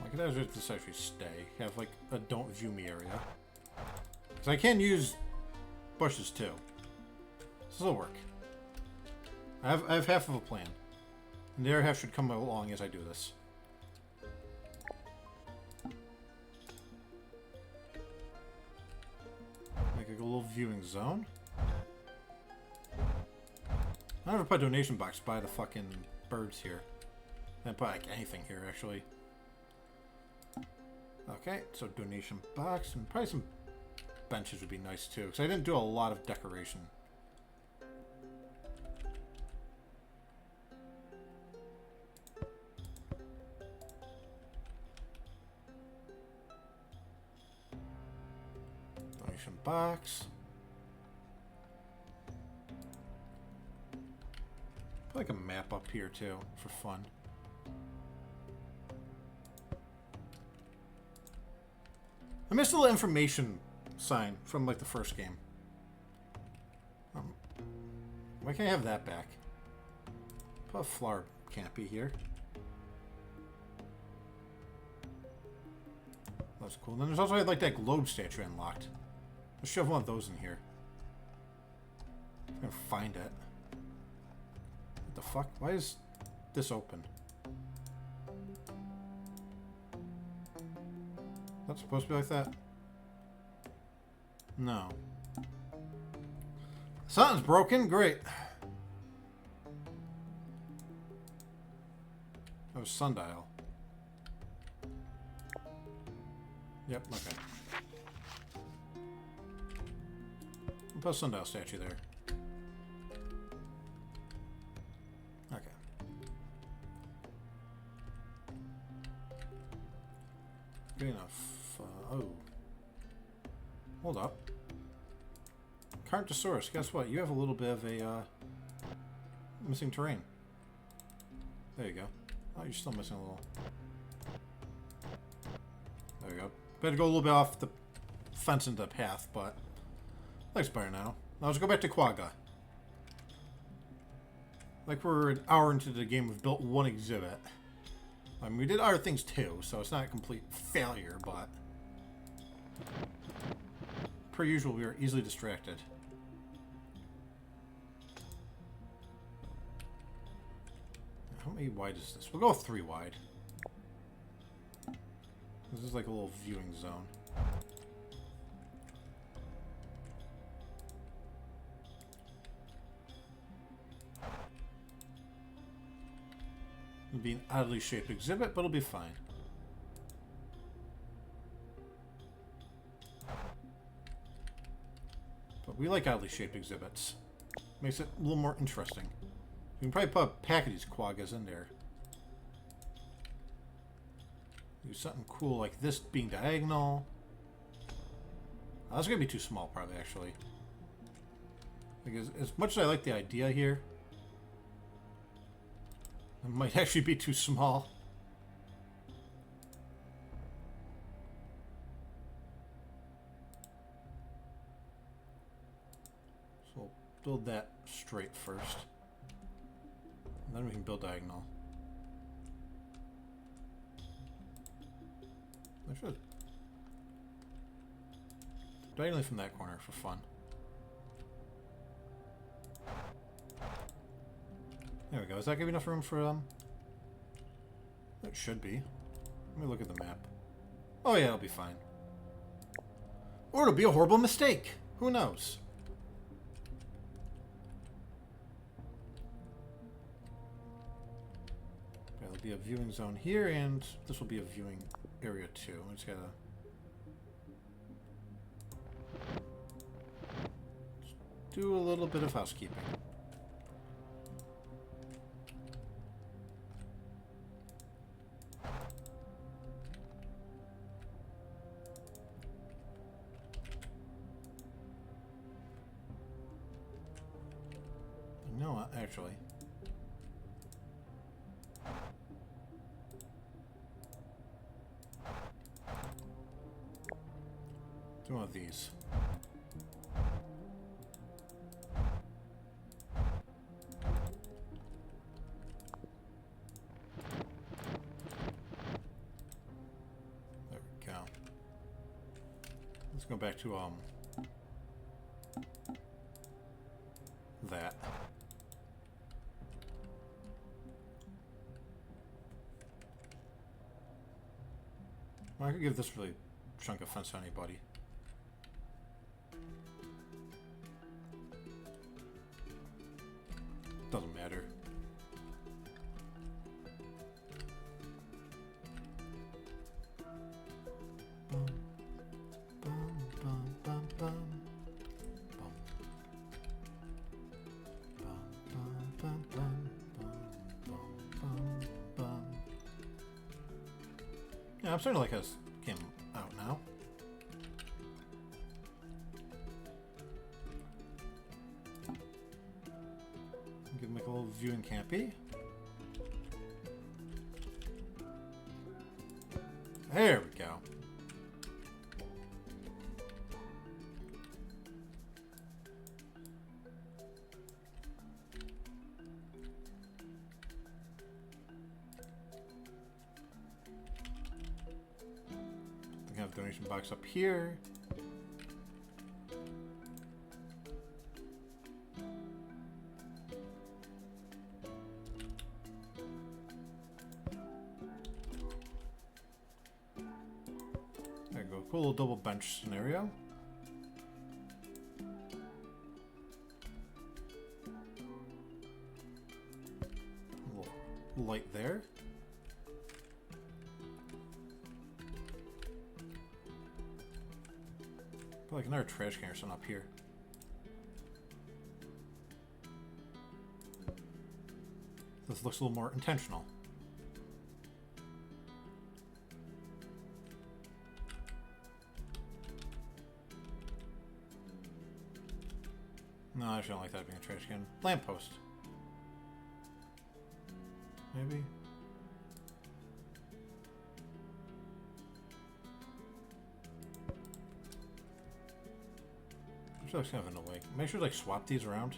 Speaker 1: I could have this actually stay. Have like a don't view me area. Because I can use bushes too. This will work. I have half of a plan. And the other half should come along as I do this. Make a little viewing zone. I never put a donation box by the fucking birds here. I didn't put like anything here actually. Okay, so donation box and probably some benches would be nice too, because I didn't do a lot of decoration. Donation box. Put like a map up here too, for fun. I missed a little information sign from like the first game. Why can't I have that back? Put a flower canopy here. That's cool. And then there's also like that globe statue unlocked. Let's shove one of those in here. I'm gonna find it. What the fuck? Why is this open? That's supposed to be like that? No. Something's broken? Great. That was sundial. Yep, okay. I'll put a sundial statue there. Okay. Good enough. Oh. Hold up. Carnotaurus, guess what? You have a little bit of a missing terrain. There you go. Oh, you're still missing a little. There you go. Better go a little bit off the fence into the path, but looks better now. Now let's go back to Quagga. Like we're an hour into the game, we've built one exhibit. I mean, we did other things too, so it's not a complete failure, but per usual, we are easily distracted. How many wide is this? We'll go 3 wide. This is like a little viewing zone. It'll be an oddly shaped exhibit, but it'll be fine. But we like oddly shaped exhibits. Makes it a little more interesting. We can probably put a pack of these quaggas in there. Do something cool like this being diagonal. Oh, that's going to be too small, probably, actually. Because as much as I like the idea here, it might actually be too small. So we'll build that straight first. And then we can build diagonal. I should. Diagonally from that corner for fun. There we go. Is that giving enough room for them? It should be. Let me look at the map. Oh yeah, it'll be fine. Or it'll be a horrible mistake. Who knows? Okay, there'll be a viewing zone here, and this will be a viewing area too. I just gotta do a little bit of housekeeping. No, actually. Do one of these. There we go. Let's go back to that. Well, I could give this really chunk of fence to anybody. Doesn't matter. Yeah, I'm starting to like how this came out now. Give him like a little viewing campy. There we go. We have a donation box up here. There you go. Cool little double bench scenario. A little light there. Put like another trash can or something up here. This looks a little more intentional. No, I actually don't like that being a trash can. Lamppost. Maybe. Actually looks kind of in the way. Make sure to like swap these around.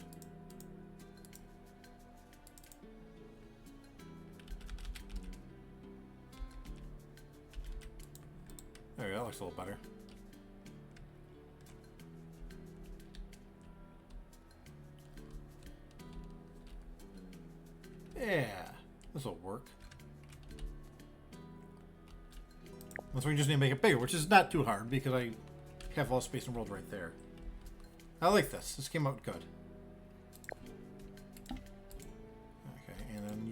Speaker 1: There we go, that looks a little better. Yeah, this will work. Unless we just need to make it bigger, which is not too hard because I have all the space in the world right there. I like this. This came out good. Okay, and then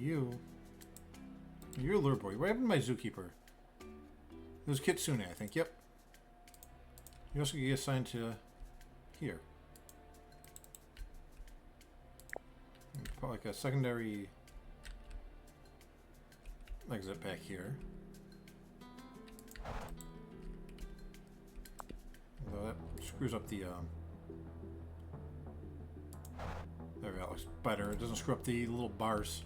Speaker 1: you're a lure boy. What happened to my zookeeper? It was Kitsune, I think. Yep. You also get assigned to here. Put like a secondary exit back here. Although that screws up the there we go, that looks better. It doesn't screw up the little bars.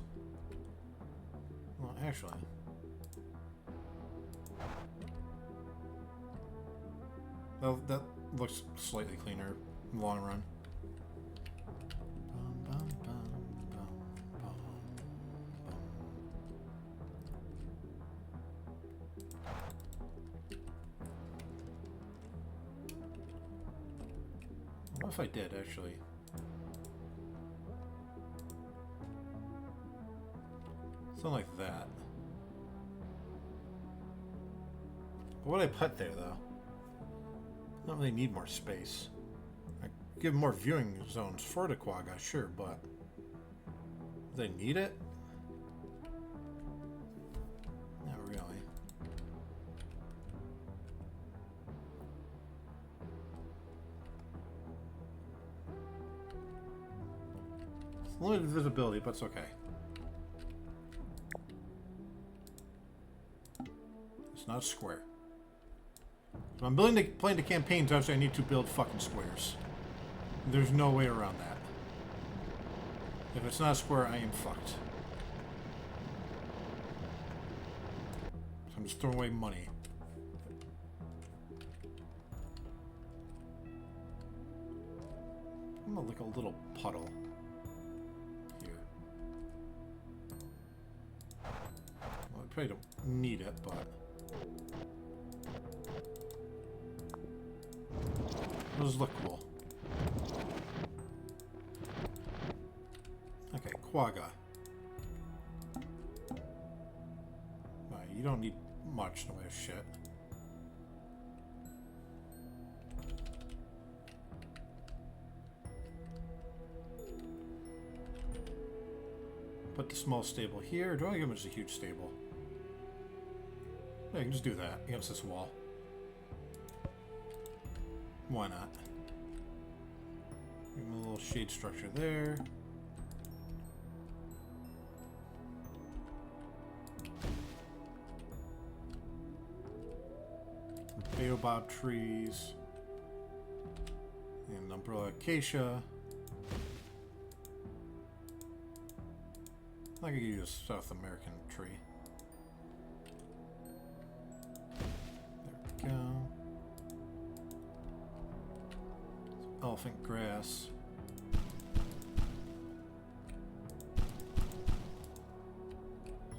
Speaker 1: Well, actually, that looks slightly cleaner in the long run. What if I did, actually? Something like that. What would I put there, though? I don't really need more space. I give more viewing zones for the Quagga, sure, but do they need it? Not really. It's limited visibility, but it's okay. It's not a square. If I'm playing the campaigns, obviously I need to build fucking squares. There's no way around that. If it's not a square, I am fucked. So I'm just throwing away money. I'm gonna lick a little puddle here. Well, I probably don't need it, but those look cool. Okay, Quagga. Right, you don't need much in the way of shit. Put the small stable here. Do I give him just a huge stable? Yeah, I can just do that against this wall. Why not? Give him a little shade structure there. baobab trees. And umbrella acacia. I could use a South American tree. There we go. Elephant grass.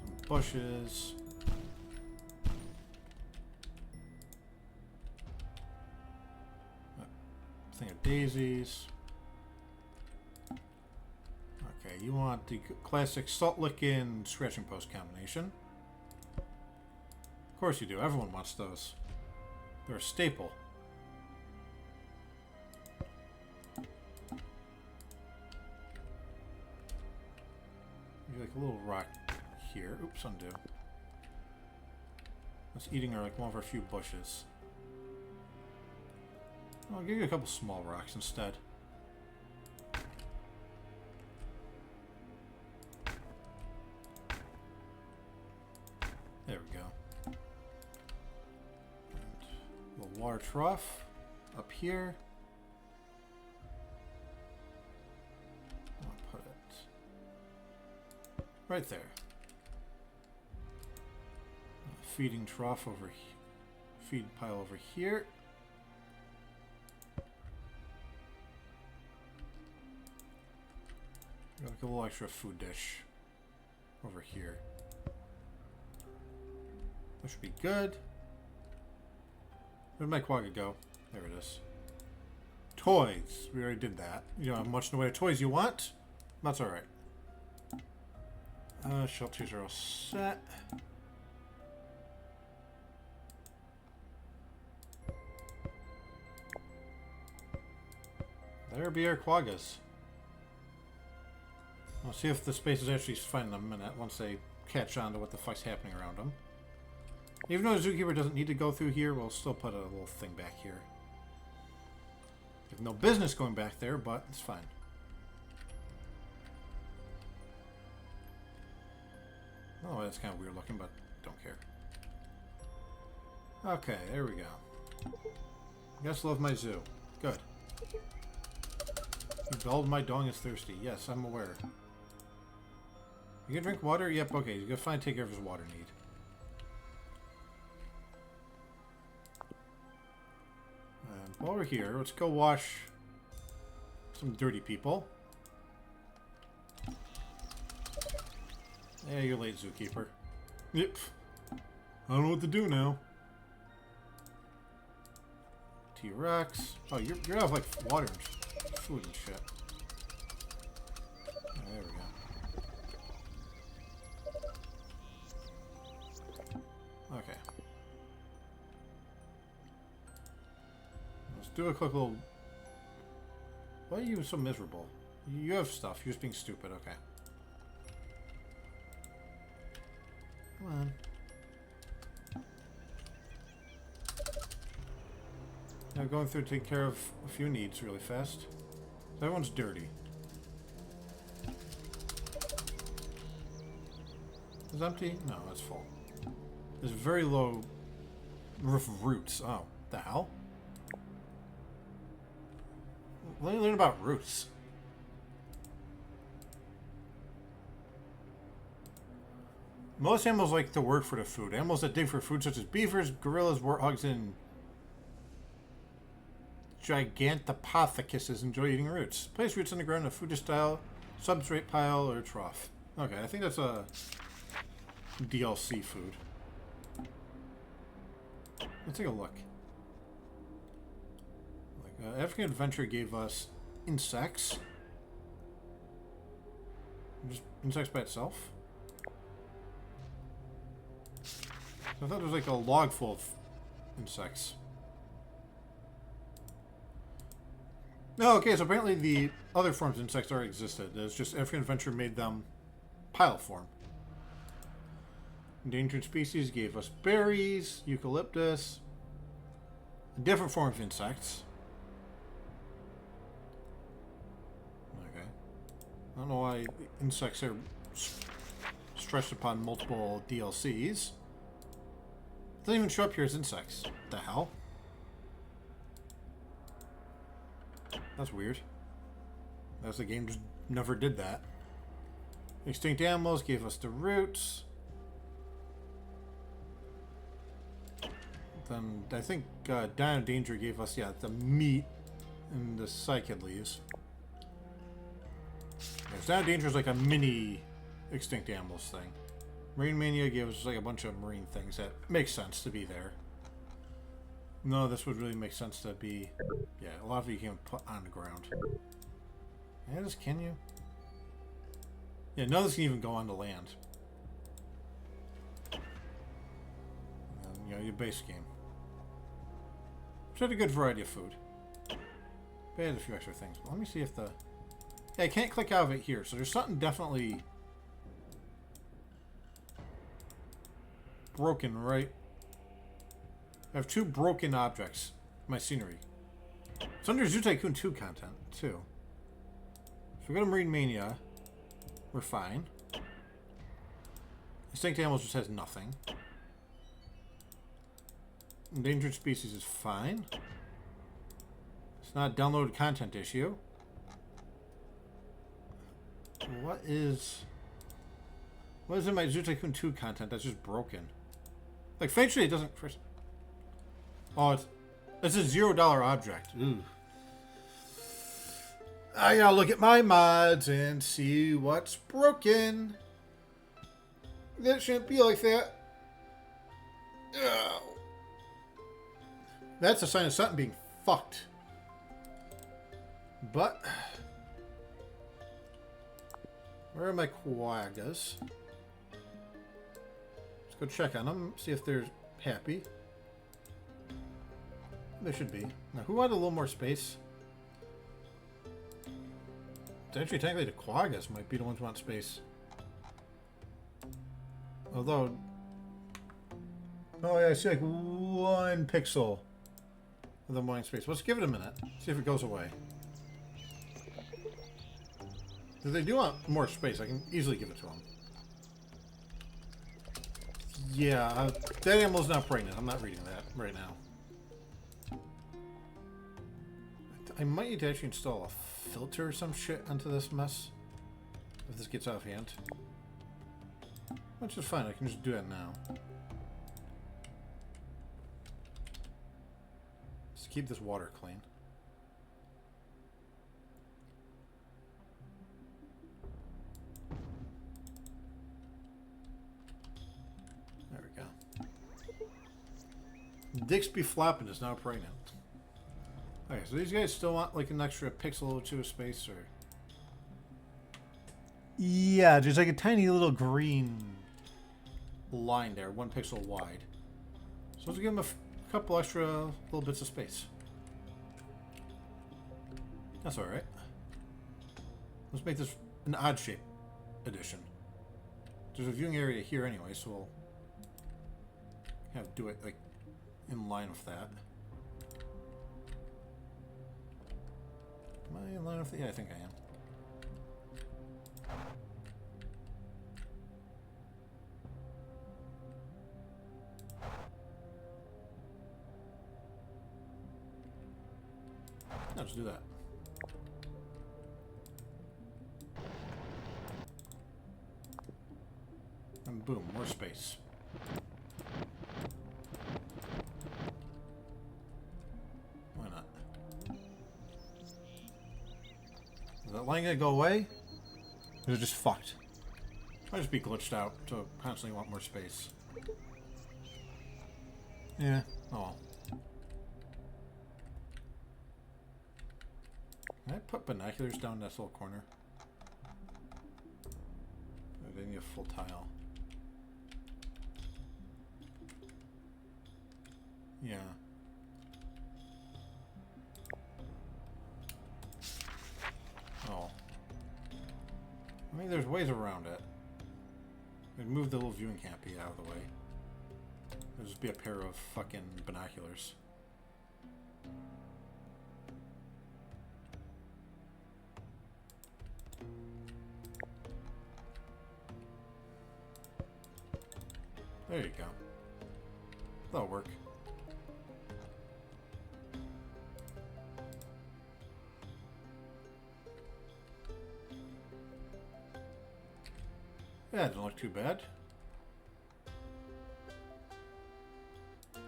Speaker 1: Some bushes. A thing of daisies. Okay, you want the classic salt lick and scratching post combination. Of course you do. Everyone wants those. They're a staple. Like a little rock here. Oops, undo. That's eating our, like one of our few bushes. I'll give you a couple small rocks instead. There we go. And a little water trough up here. I'll put it right there. A feeding trough over here. Feed pile over here. Got like a little extra food dish over here. That should be good. Where'd my Quagga go? There it is. Toys. We already did that. You don't have much in the way of toys you want. That's alright. Shelters are all set. There be our Quaggas. We'll see if the space is actually fine in a minute once they catch on to what the fuck's happening around them. Even though the zookeeper doesn't need to go through here, we'll still put a little thing back here. We have no business going back there, but it's fine. Oh, that's kind of weird looking, but don't care. Okay, there we go. Guess love my zoo. Good. You belled my dong is thirsty. Yes, I'm aware. You can drink water? Yep, okay. You gotta take care of his water need. And while we're here, let's go wash some dirty people. Yeah, you're late, zookeeper. Yep. I don't know what to do now. T-Rex. Oh, you're out of like water and food and shit. Oh, there we go. Okay. Let's do a quick little... Why are you so miserable? You have stuff. You're just being stupid. Okay. Come on. Now going through to take care of a few needs really fast. Everyone's dirty. Is it empty? No, it's full. There's very low roof of roots. Oh, the hell? Let me learn about roots. Most animals like to work for the food. Animals that dig for food, such as beavers, gorillas, warthogs, and Gigantopithecus, enjoy eating roots. Place roots on the ground in a food-style substrate pile or trough. Okay, I think that's a DLC food. Let's take a look. Like, African Adventure gave us insects. Just insects by itself. I thought there was like a log full of insects. No, okay, so apparently the other forms of insects already existed. It's just African Adventure made them pile form. Endangered species gave us berries, eucalyptus, a different form of insects. Okay. I don't know why insects are stressed upon multiple DLCs. Doesn't even show up here as insects. What the hell? That's weird. That's the game just never did that. Extinct animals gave us the roots. Then I think Dino Danger gave us, yeah, the meat and the psychid leaves. Yeah, Dino Danger is like a mini extinct animals thing. Marine Mania gave us like a bunch of marine things that makes sense to be there. No, this would really make sense to be... Yeah, a lot of you can put on the ground. Yeah, this can you? Yeah, none of this can even go on the land. You know, your base game. Which had a good variety of food. They had a few extra things. But let me see if the... Yeah, I can't click out of it here, so there's something definitely... broken, right? I have 2 broken objects. My scenery. It's under Zoo Tycoon 2 content, too. So we go to Marine Mania. We're fine. Extinct Animals just has nothing. Endangered Species is fine. It's not a downloaded content issue. What is in my Zoo Tycoon 2 content that's just broken? Like, facially it doesn't... Oh, it's a $0 object. Ooh. I gotta look at my mods and see what's broken. That shouldn't be like that. Ugh. That's a sign of something being fucked. But... where are my quaggas? Let's go check on them, see if they're happy. They should be. Now, who wanted a little more space? Actually, technically, the quaggas might be the ones who want space. Although... oh, yeah, I see like 1 pixel of them wanting space. Let's give it a minute. See if it goes away. If they do want more space, I can easily give it to them. Yeah, that animal's not pregnant. I'm not reading that right now. I might need to actually install a filter or some shit onto this mess. If this gets out of hand. Which is fine, I can just do that now. Let's keep this water clean. There we go. Dicks be flopping is now pregnant. Okay, so these guys still want like an extra pixel or 2 of space, or... yeah, there's like a tiny little green line there, 1 pixel wide. So let's give them a couple extra little bits of space. That's alright. Let's make this an odd shape edition. There's a viewing area here anyway, so we'll kind of do it like in line with that. Am I in line with it? Yeah, I think I am. Now just do that. And boom, more space. Why not? Is that line gonna go away? Or is it just fucked? Might just be glitched out to constantly want more space. Yeah. Oh. Can I put binoculars down this little corner? Or do they need a full tile? Yeah. Oh. I mean, there's ways around it. We'd move the little viewing canopy out of the way. There'll just be a pair of fucking binoculars. There you go. That'll work. Yeah, doesn't look too bad. I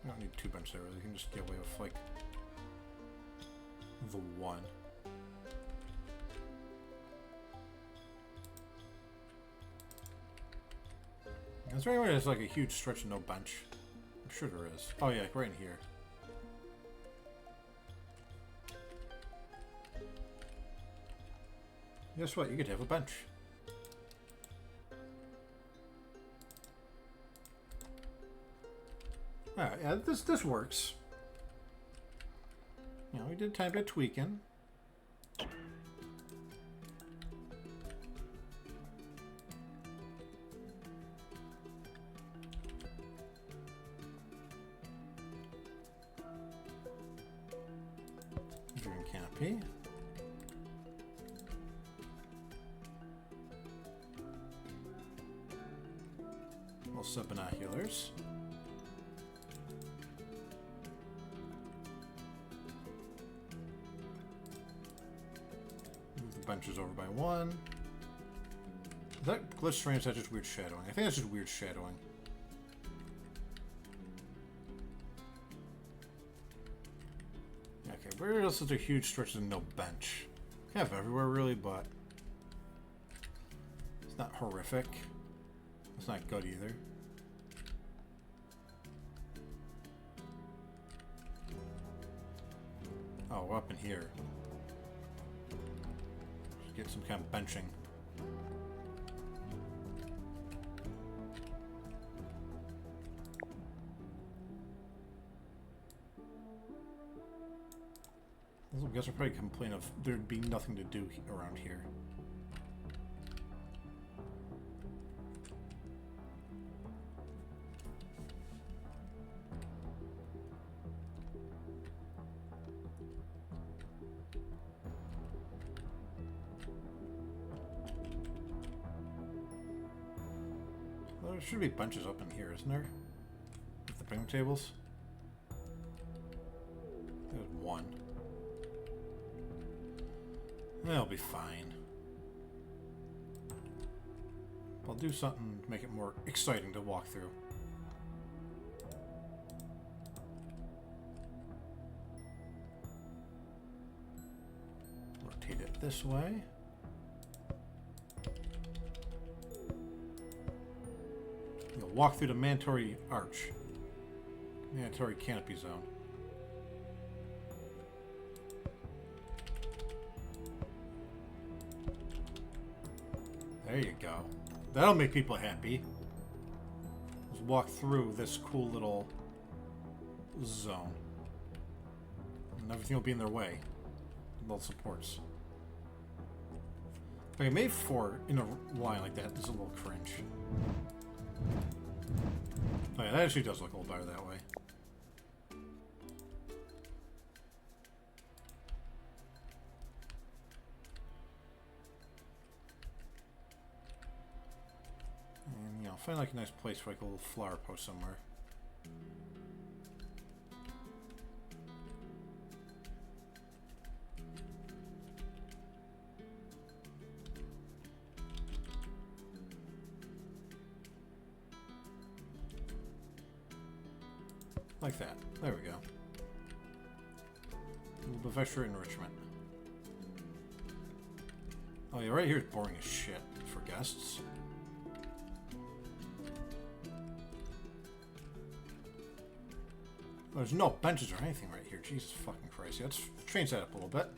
Speaker 1: don't need 2 benches there. We can just get away with like the 1. Is there anywhere there's like a huge stretch of no bench? I'm sure there is. Oh yeah, right in here. Guess what? You could have a bench. Alright, yeah, this works. You know, we did a tiny bit of tweaking. Green canopy. We'll set binoculars. Move the benches over by 1. Is that glitch strange? Is that just weird shadowing? I think that's just weird shadowing. Okay, where else is there huge stretches of no bench? Kind of everywhere, really, but it's not horrific. It's not good either. Oh, we're up in here. Just get some kind of benching. I guess I'll probably complain of there'd be nothing to do around here. Well, there should be bunches up in here, isn't there? With the picnic tables. There's 1. That'll be fine. I'll do something to make it more exciting to walk through. Rotate it this way. You'll walk through the mandatory arch. Mandatory canopy zone. There you go. That'll make people happy. Just walk through this cool little zone. And everything will be in their way. Little supports. Okay, maybe 4 in a line like that is a little cringe. Oh yeah, that actually does look a little better that way. And, you know, find like a nice place for like a little flower post somewhere. Like that. There we go. A little bit of extra enrichment. Oh yeah, right here is boring as shit for guests. Oh, there's no benches or anything right here. Jesus fucking Christ. Yeah, let's change that up a little bit.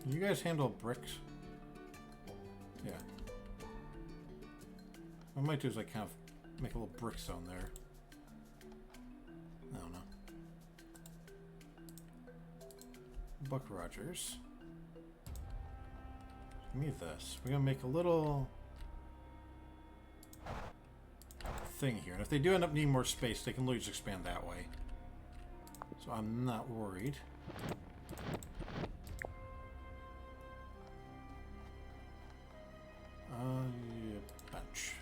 Speaker 1: You guys handle bricks? Yeah. What I might do is like kind of make a little brick zone there. I don't know. Buck Rogers. Give me this. We're gonna make a little thing here. And if they do end up needing more space, they can literally just expand that way. So I'm not worried. Yeah, bench.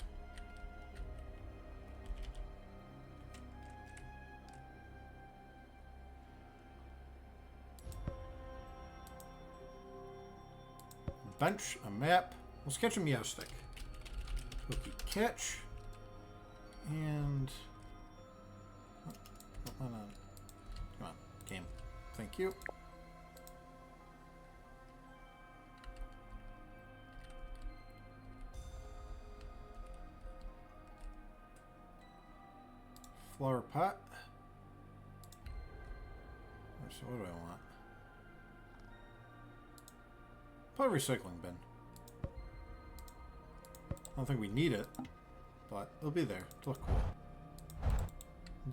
Speaker 1: bench, a map. Let's catch a meow stick. Hooky catch. And... Oh, hold on. Come on, game. Thank you. Flower pot. So what do I want? Put a recycling bin. I don't think we need it, but it'll be there. It'll look cool.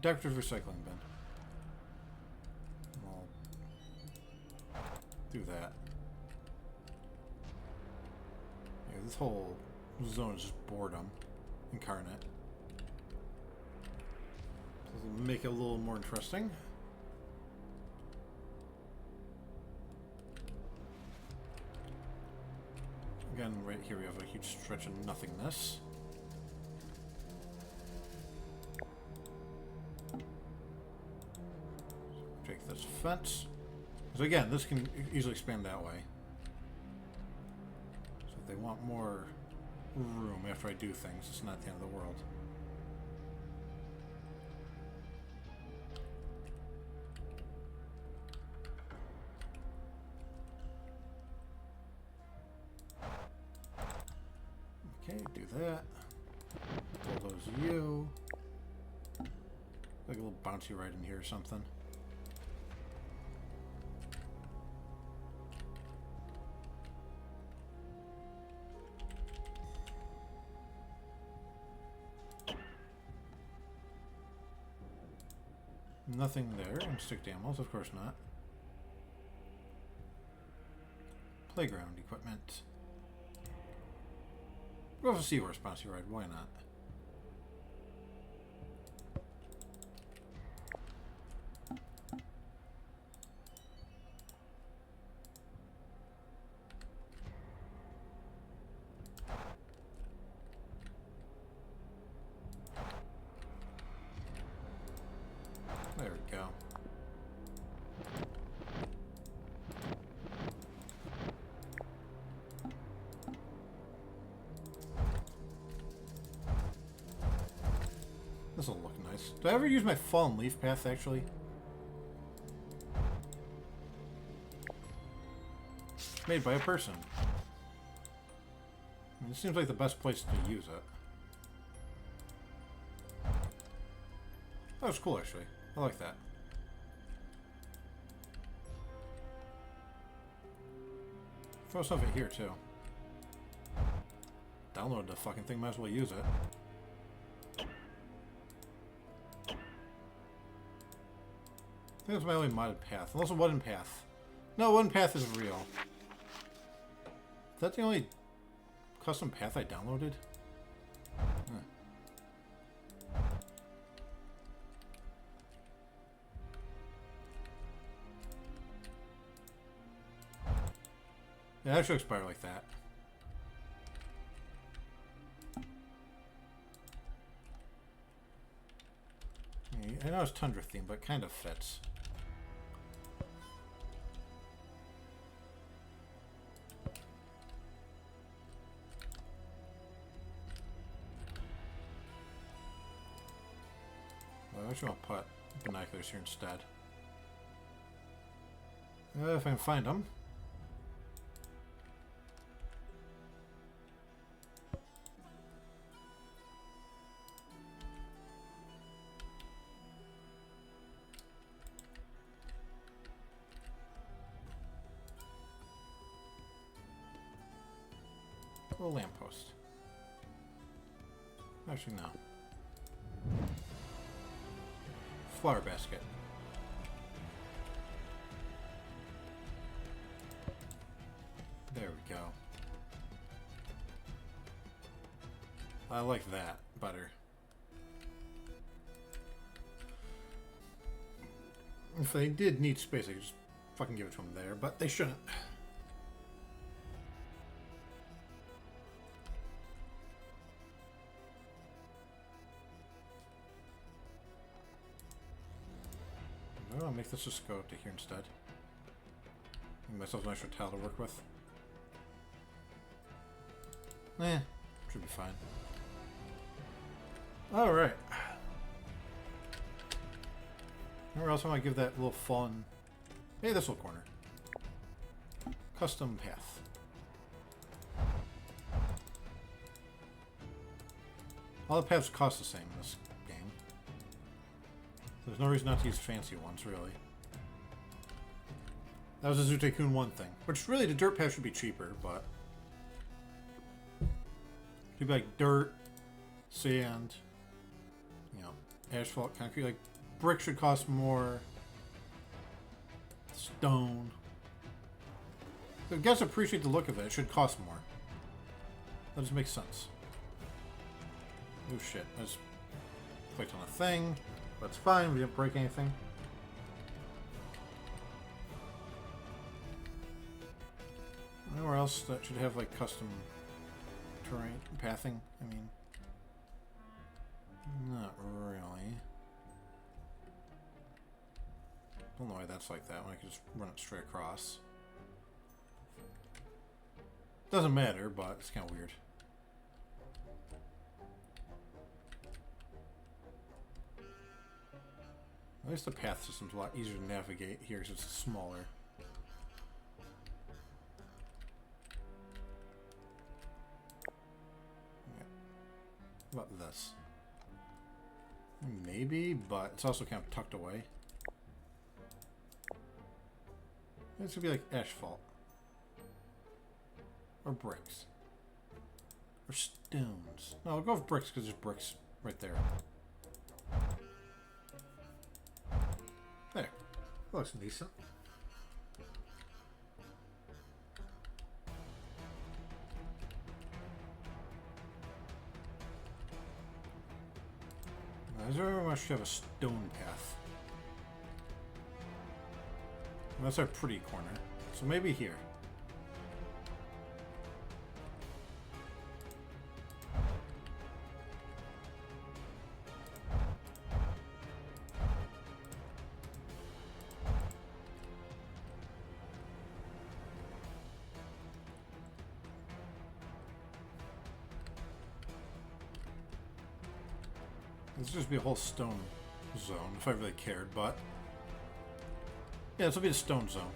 Speaker 1: Decorative recycling bin. I'll do that. Yeah, this whole zone is just boredom incarnate. So this will make it a little more interesting. Again, right here we have a huge stretch of nothingness. Take this fence. So again, this can easily expand that way. So if they want more room after I do things, it's not the end of the world. Okay, do that. Bulldoze you. Like a little bouncy ride in here or something. Nothing there. And stick damos, of course not. Playground equipment. We'll have a seahorse bouncy ride, why not? There we go. This'll look nice. Did I ever use my fallen leaf path, actually? Made by a person. I mean, it seems like the best place to use it. That was cool, actually. I like that. Throw something here, too. Download the fucking thing, might as well use it. I think that's my only modded path. Unless a wooden path. No, wooden path is real. Is that the only custom path I downloaded? Huh. Yeah, that should expire like that. I know it's Tundra theme, but it kind of fits. I actually want to put binoculars here instead. If I can find them. A little lamppost. Actually, no. Flower basket. There we go. I like that better. If they did need space, I could just fucking give it to them there, but they shouldn't. I'll make this just go to here instead. Give myself an extra tile to work with. Should be fine. Alright. Where else am I give that little fun? Hey, this little corner. Custom path. All the paths cost the same in this game. There's no reason not to use fancy ones, really. That was a Zoo Tycoon 1 thing. Which, really, the dirt path should be cheaper, but... Should be like dirt, sand, you know, asphalt, concrete. Like, brick should cost more. Stone. If you guys appreciate the look of it, it should cost more. That just makes sense. Oh shit, I just clicked on a thing. That's fine, we didn't break anything. Anywhere else that should have like custom terrain pathing? I mean, not really. Don't know why that's like that when I can just run it straight across. Doesn't matter, but it's kind of weird. At least the path system's a lot easier to navigate here because it's smaller. Yeah. What about this? Maybe, but it's also kind of tucked away. This could be like asphalt. Or bricks. Or stones. No, I'll go with bricks because there's bricks right there. There. Looks decent. Is there anyone should have a stone path? Well, that's our pretty corner. So maybe here. This would just be a whole stone zone if I really cared, but yeah, this will be the stone zone.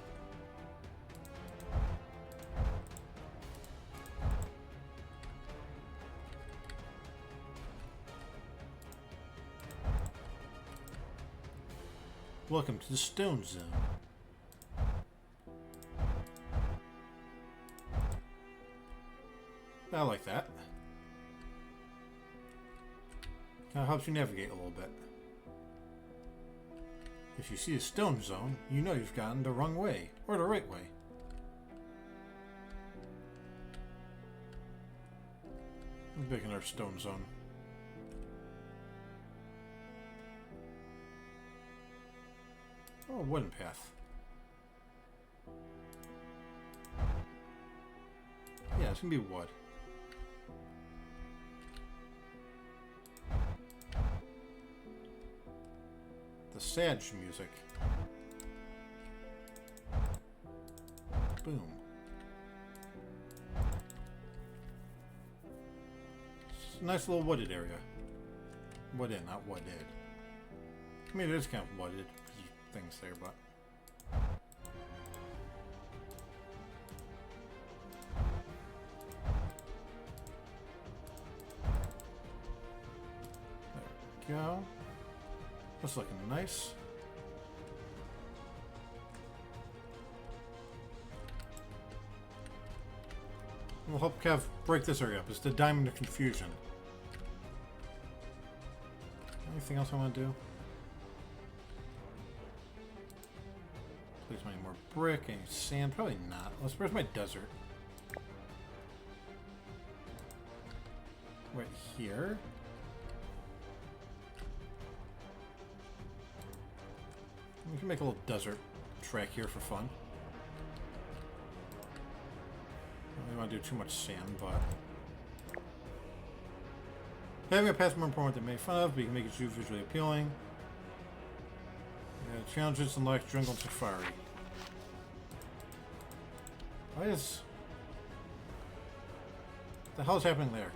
Speaker 1: Welcome to the stone zone. I like that. Kind of helps you navigate a little bit. If you see a stone zone, you know you've gotten the wrong way, or the right way. Let's make another stone zone. Oh, wooden path. Yeah, it's gonna be wood. The Sage music. Boom. It's a nice little wooded area. Wooded, not wooded. I mean, it is kind of wooded because there's things there, but. There we go. That's looking nice. We'll help Kev break this area up. It's the Diamond of Confusion. Anything else I want to do? Place any more brick, any sand? Probably not. Where's my desert? Right here? We can make a little desert track here for fun. I don't want to do too much sand, but having a path more important than make fun of, but you can make it too visually appealing. Yeah, challenges in like jungle safari. Why is the hell is happening there?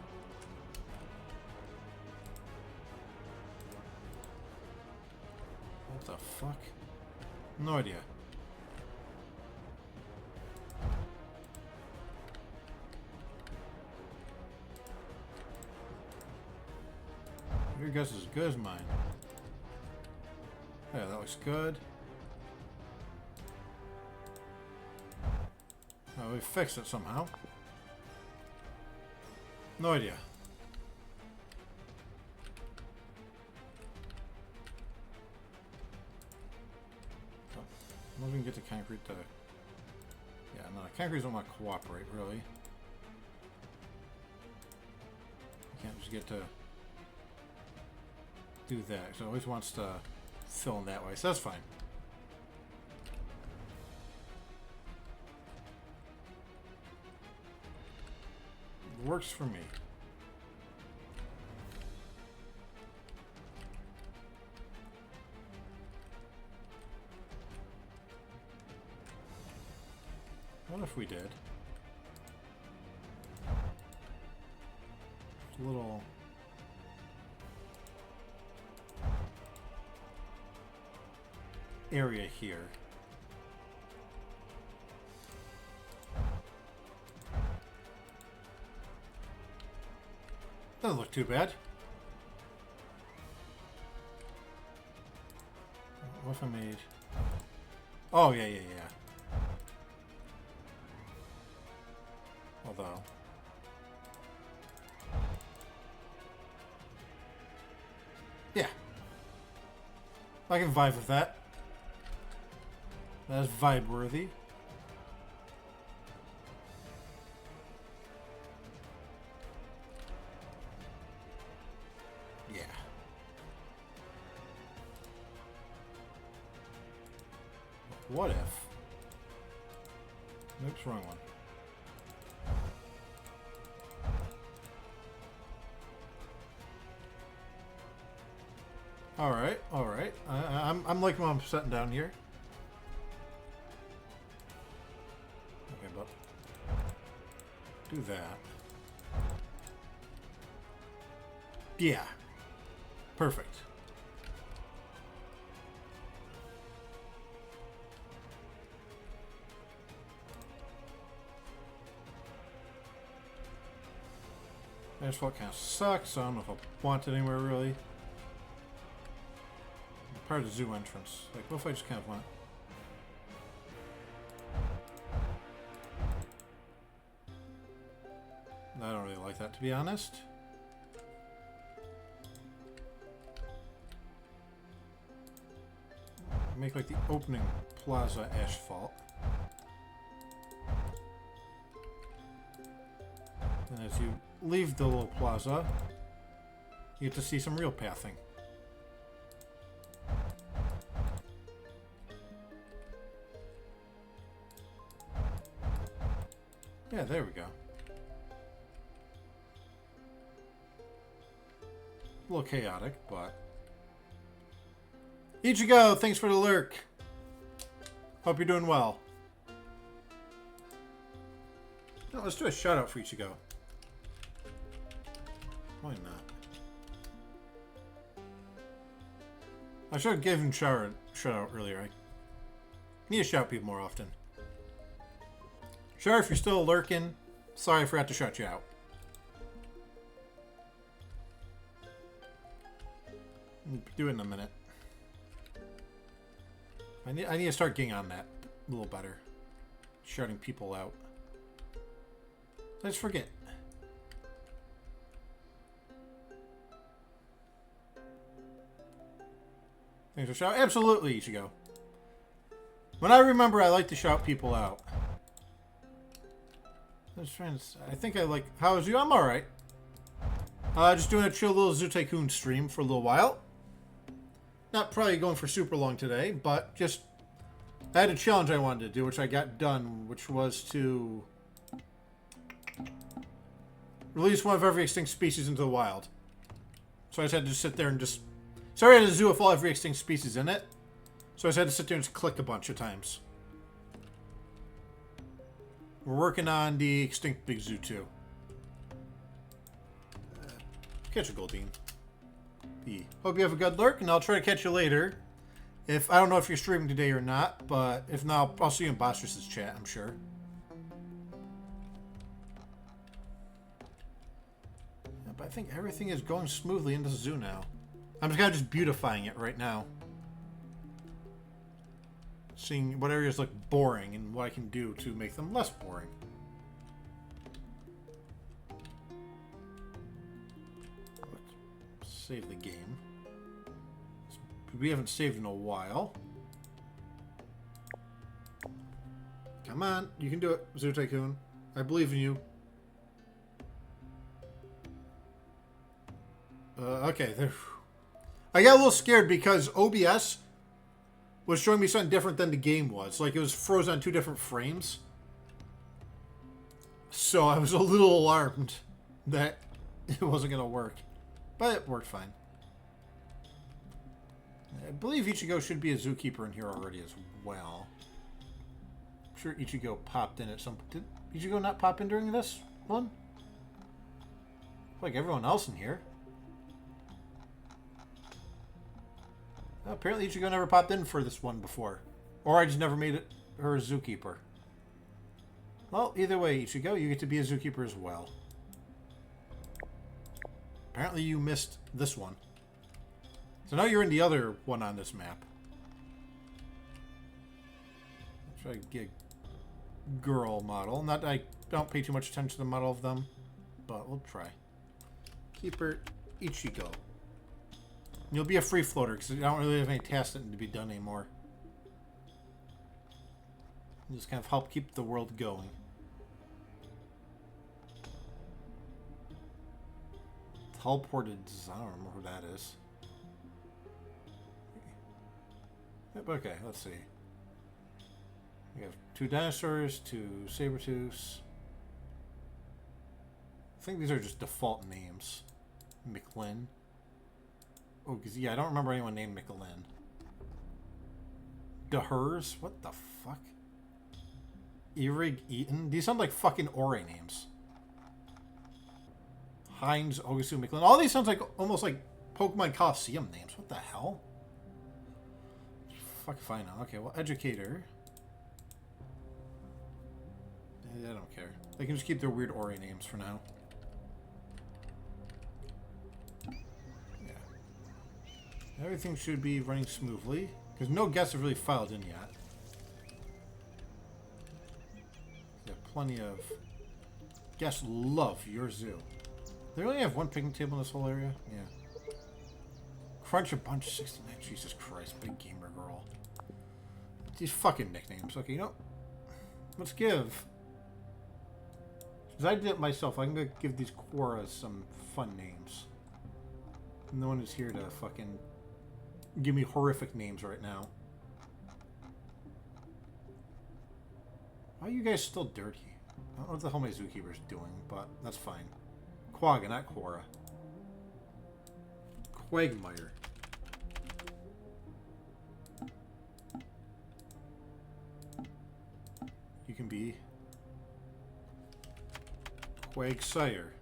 Speaker 1: What the fuck? No idea. Your guess is as good as mine. Yeah, that looks good. Oh, we fixed it somehow. No idea. Oh, unless we can get the concrete to... Yeah, no, the concrete don't want to cooperate, really. You can't just get to do that. So it always wants to fill in that way, so that's fine. Works for me. What if we did? A little... area here. Doesn't look too bad. What if I made... Oh, yeah. Although... Yeah. I can vibe with that. That's vibe-worthy. Yeah. What if... Oops, wrong one. Alright. I'm liking what I'm setting down here. Okay, but... do that. Yeah. Perfect. Asphalt kind of sucks, so I don't know if I want it anywhere really. Part of the zoo entrance. Like, what if I just kind of want... I don't really like that, to be honest. Make like the opening plaza asphalt. And as you leave the little plaza, you get to see some real pathing. Yeah, there we go. A little chaotic, but... Ichigo, thanks for the lurk. Hope you're doing well. No, let's do a shout out for Ichigo. Why not? I should have given shout out earlier. I need to shout people more often. Sure, if you're still lurking, sorry I forgot to shout you out. We'll do it in a minute. I need to start getting on that a little better. Shouting people out. Let's forget. Thanks for shout. Absolutely, Ichigo. When I remember, I like to shout people out. I think I like... How is you? I'm alright. Just doing a chill little Zoo Tycoon stream for a little while. Not probably going for super long today, but just... I had a challenge I wanted to do, which I got done, which was to... release one of every extinct species into the wild. So I just had to sit there and just... Sorry, I had a zoo with all every extinct species in it. So I just had to sit there and just click a bunch of times. We're working on the Extinct Big Zoo 2. Catch a Goldine. P. Hope you have a good lurk, and I'll try to catch you later. If I don't know if you're streaming today or not, but if not, I'll see you in Bostrus's chat, I'm sure. Yeah, but I think everything is going smoothly in this zoo now. I'm just kind of just beautifying it right now. Seeing what areas look boring and what I can do to make them less boring. Let's save the game. We haven't saved in a while. Come on, you can do it, Zoo Tycoon. I believe in you. Okay, there. I got a little scared because OBS was showing me something different than the game was. Like, it was frozen on 2 different frames. So I was a little alarmed that it wasn't going to work. But it worked fine. I believe Ichigo should be a zookeeper in here already as well. I'm sure Ichigo popped in at some... Did Ichigo not pop in during this one? Like everyone else in here. Apparently Ichigo never popped in for this one before. Or I just never made it her a zookeeper. Well, either way, Ichigo, you get to be a zookeeper as well. Apparently you missed this one. So now you're in the other one on this map. I'll try to get a girl model. Not that I don't pay too much attention to the model of them, but we'll try. Keeper Ichigo. You'll be a free floater because I don't really have any tasks that need to be done anymore. You just kind of help keep the world going. Teleported. I don't remember who that is. Yep, okay, let's see. We have 2 dinosaurs, 2 saber-tooths. I think these are just default names. McLin. Oh, because, yeah, I don't remember anyone named McLin. DeHers? What the fuck? Erig Eaton? These sound like fucking Ore names. Heinz, Ogasu, McLin. All these sounds like almost like Pokemon Coliseum names. What the hell? Fuck if I know. Okay, well, Educator. I don't care. They can just keep their weird Ore names for now. Everything should be running smoothly, because no guests have really filed in yet. There are plenty of guests love your zoo. They only have 1 picnic table in this whole area? Yeah. Crunch a Bunch 69. Jesus Christ, big gamer girl. These fucking nicknames. Okay, you know, let's give. Because I did it myself, I'm going to give these Quoras some fun names. No one is here to fucking give me horrific names right now. Why are you guys still dirty? I don't know what the hell my zookeeper's doing, but that's fine. Quagga, not Quora. Quagmire. You can be Quagsire.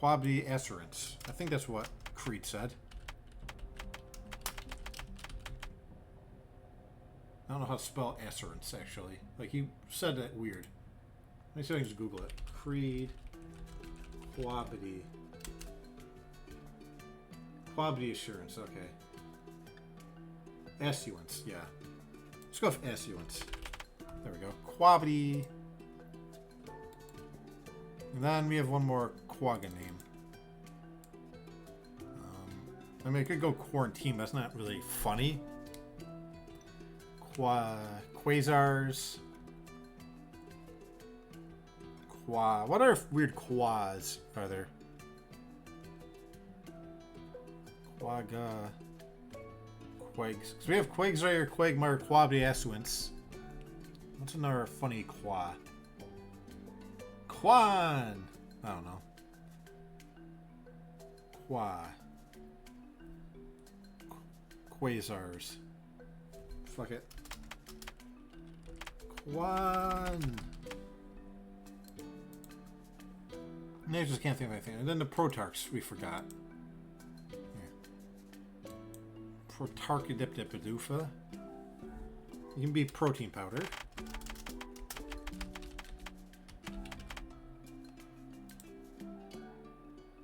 Speaker 1: Quabdi-Esserance. I think that's what Creed said. I don't know how to spell Esserance, actually. Like, he said that weird. Let me see if I can just Google it. Creed. Quabdi. Quabdi-Assurance, okay. Assuance, yeah. Let's go with Assuance. There we go. Quabdi. And then we have one more Quagga name. I mean, I could go Quarantine. That's not really funny. Quasars. What are weird quas are there? Quagga. Quags. So we have Quagsire, Quagmire, Quabdi-Assuance. What's another funny qua? Quan! I don't know. Quasars. Fuck it. Quan! I just can't think of anything. And then the Protarchs we forgot. Yeah. Protarchaeopteryx. You can be protein powder.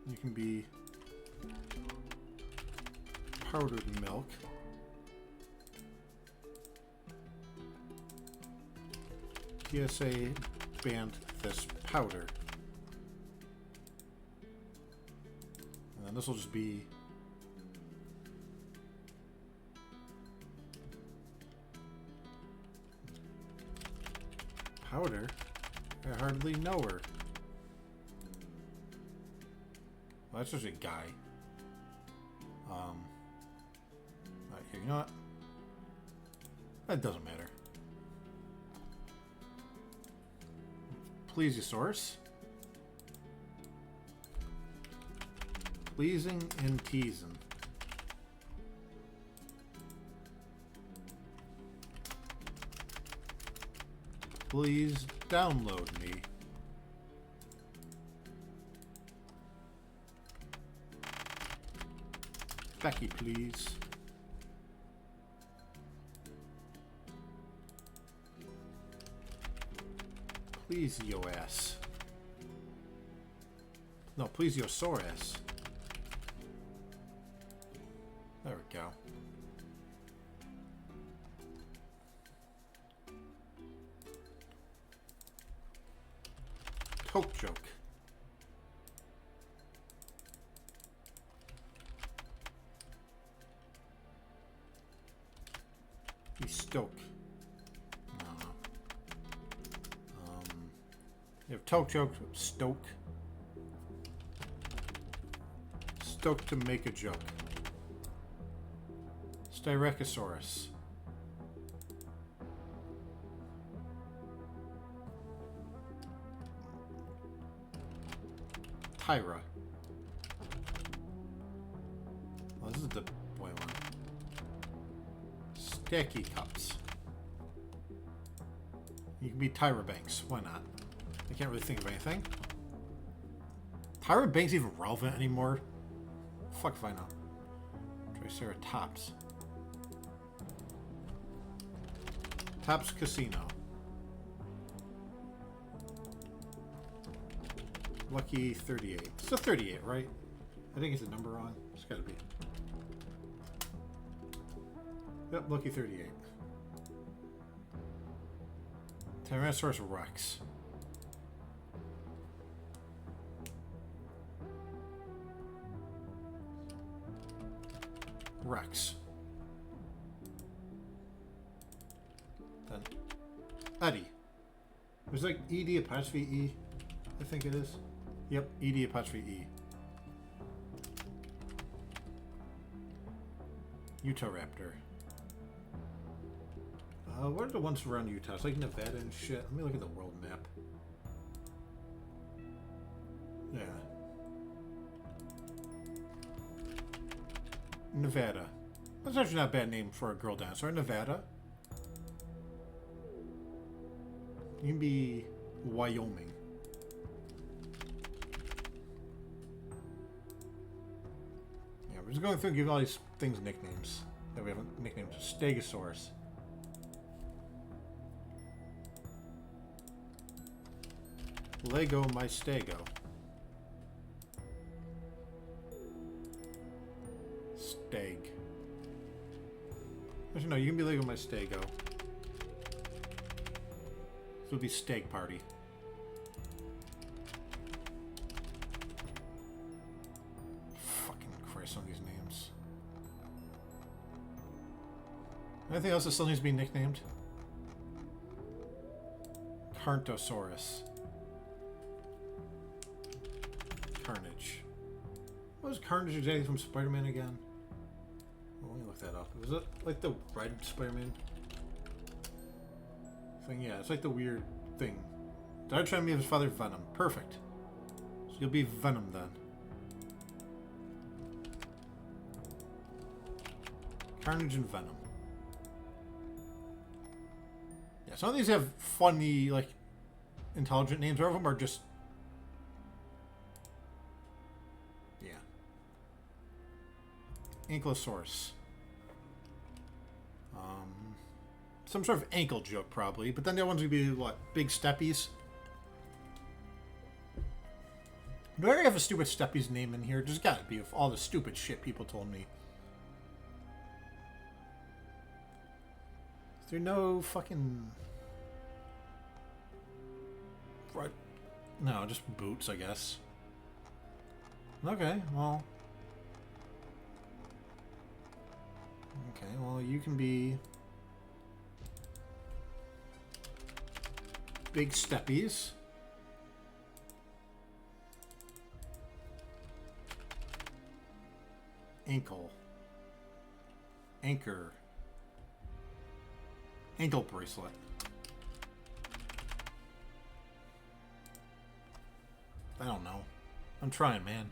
Speaker 1: You can be powdered milk. PSA banned this powder. And then this will just be powder? I hardly know her. Well, that's just a guy. Right here, you know what? That doesn't matter. Plesiosaurus. Pleasing and teasing. Please download me. Becky, please. Please, yo ass. No, please, your sore ass. There we go. Toke joke. Be stoke. No. You have toke joke, stoke. Stoke to make a joke. Styracosaurus. Tyra. Oh, this is the boy one. Stacky cups. You can be Tyra Banks. Why not? I can't really think of anything. Tyra Banks even relevant anymore? Fuck if I know. Triceratops. Tops Casino. Lucky 38. It's a 38, right? I think it's the number wrong. It's gotta be. Yep, Lucky 38. Tyrannosaurus Rex. Rex. Then Eddie. There's like ED apostrophe E. I think it is. Yep, ED apostrophe E. Utah Raptor. What are the ones around Utah? It's like Nevada and shit. Let me look at the world map. Yeah. Nevada. That's actually not a bad name for a girl dancer. Nevada. You can be Wyoming. Yeah, we're just going through and giving all these things nicknames that we haven't nicknamed. Stegosaurus. Lego my Stego. Steg. Actually, no, you can be Lego my Stego. This would be Steak Party. Fucking Christ on these names. Anything else that still needs to be nicknamed? Carnotaurus. Carnage. What was Carnage exactly from Spider-Man again? Well, let me look that up. Was it like the red Spider-Man thing? Yeah, it's like the weird thing. Died trying to be his father Venom. Perfect. So you'll be Venom then. Carnage and Venom. Yeah, some of these have funny, like, intelligent names. Some of them are just Ankylosaurus. Some sort of ankle joke, probably. But then the other ones would be, what, big steppies? Do I already have a stupid steppies name in here? There's gotta be, with all the stupid shit people told me. Is there no fucking... Right. No, just boots, I guess. Okay, well... Okay, well, you can be... Big steppies. Ankle. Anchor. Ankle bracelet. I don't know. I'm trying, man.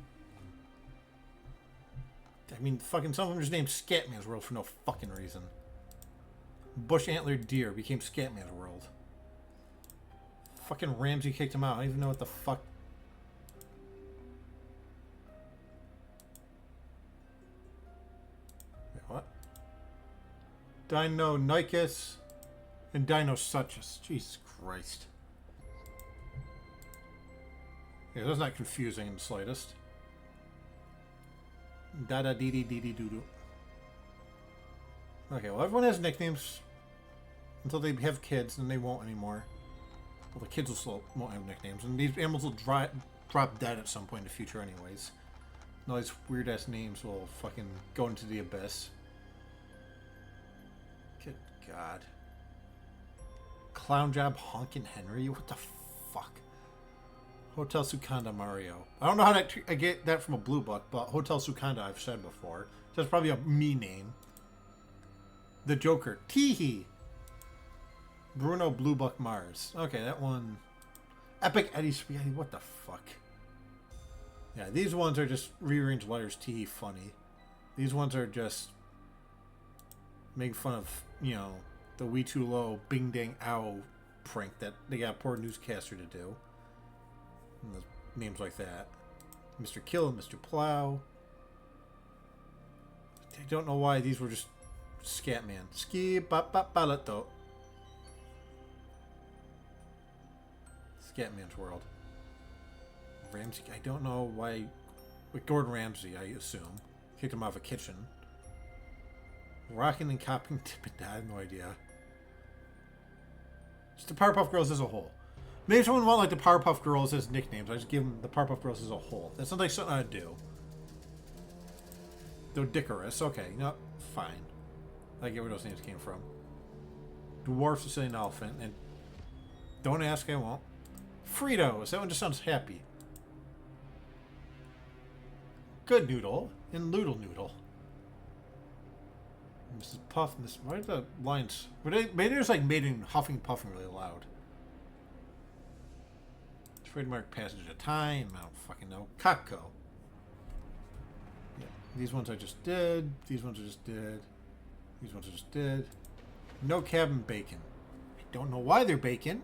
Speaker 1: I mean, fucking some of them just named Scatman's World for no fucking reason. Bush antlered deer became Scatman's World. Fucking Ramsey kicked him out. I don't even know what the fuck. Wait, what? Deinonychus and Dinosuchus. Jesus Christ. Yeah, that's not confusing in the slightest. Da da dee dee dee dee doo doo. Okay, well, everyone has nicknames until they have kids, and they won't anymore. Well, the kids will still won't have nicknames, and these animals will drop dead at some point in the future, anyways. And all these weird ass names will fucking go into the abyss. Good God. Clown Job Honkin' Henry? What the fuck? Hotel Sukanda Mario. I don't know how I get that from a blue book, but Hotel Sukanda I've said before. So that's probably a me name. The Joker. Teehee. Bruno Blue Buck Mars. Okay, that one. Epic Eddie Spaghetti. What the fuck? Yeah, these ones are just rearranged letters. Teehee funny. These ones are just making fun of, you know, the We Too Low Bing Dang Ow prank that they got a poor newscaster to do. And names like that. Mr. Kill and Mr. Plow. I don't know why these were just Scatman. Ski ba ba balato. Scatman's World. Ramsey. I don't know why. With Gordon Ramsay, I assume. Kicked him out of a kitchen. Rocking and copying Tippet. I have no idea. Just the Powerpuff Girls as a whole. Maybe someone want like the Powerpuff Girls as nicknames. I just give them the Powerpuff Girls as a whole. That's not like something I'd do. Dodicarus. Okay, no, fine. I get where those names came from. Dwarf Sicilian Elephant. And don't ask, I won't. Fritos. That one just sounds happy. Good Noodle. And Noodle Noodle. Mrs. Puff. Why are the lines... Maybe there's like made in huffing and puffing really loud. Trademark Passage of Time. I don't fucking know. Kakko. Yeah. These ones I just did. These ones I just did. These ones I just did. No Cabin Bacon. I don't know why they're bacon.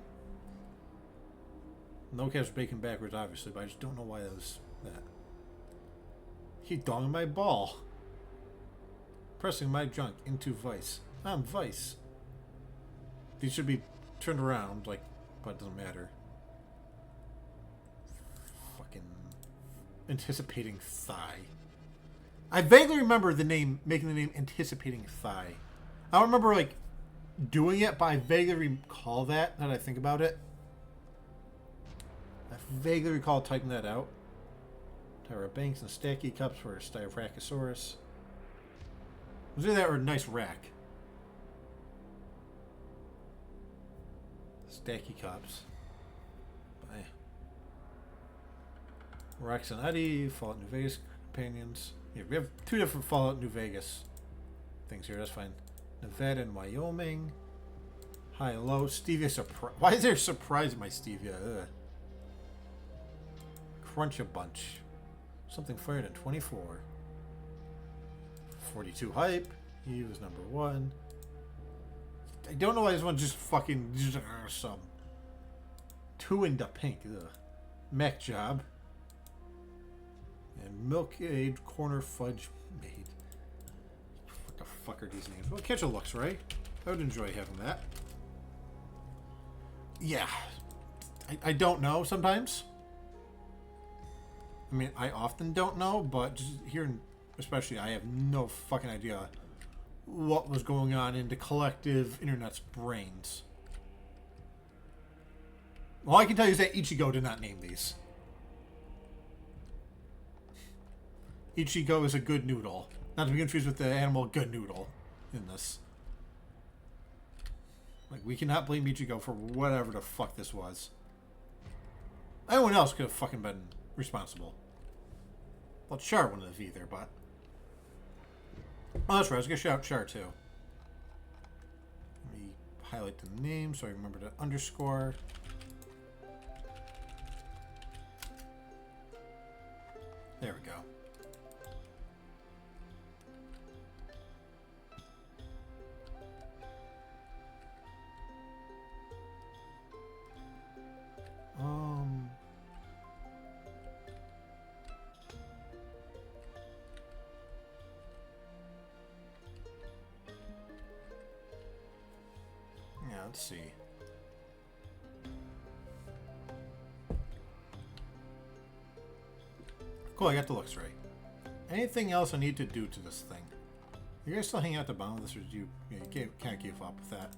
Speaker 1: No Cab's bacon backwards, obviously, but I just don't know why that was that. He donged my ball. Pressing my junk into Vice. I'm Vice. These should be turned around, like, but it doesn't matter. Fucking Anticipating Thigh. I vaguely remember the name, making the name Anticipating Thigh. I don't remember, like, doing it, but I vaguely recall that, now that I think about it. I vaguely recall typing that out. Tyra Banks and Stacky Cups for Styracosaurus. Was it that or Nice Rack? Stacky Cups. Bye. Rex and Eddie, Fallout New Vegas companions. Yeah, we have two different Fallout New Vegas things here. That's fine. Nevada and Wyoming. High and low. Stevia surprise. Why is there a surprise in my Stevia? Ugh. Crunch a bunch. Something fired at 24. 42 hype. He was number 1. I don't know why this one just fucking some. 2 in the pink. Ugh. Mac Job. And Milk Aid Corner Fudge Made. fuck are these names? Well, catch a looks, right? I would enjoy having that. Yeah. I don't know sometimes. I mean, I often don't know, but just here, especially, I have no fucking idea what was going on in the collective internet's brains. All I can tell you is that Ichigo did not name these. Ichigo is a good noodle. Not to be confused with the animal good noodle in this. Like, we cannot blame Ichigo for whatever the fuck this was. Anyone else could have fucking been responsible. Well, Char wouldn't have either, but... Oh, that's right. I was going to shout Char, too. Let me highlight the name so I remember to underscore. There we go. Yeah, let's see. Cool, I got the looks right. Anything else I need to do to this thing? You guys still hanging out at the bottom of this, or you kind of gave up with that?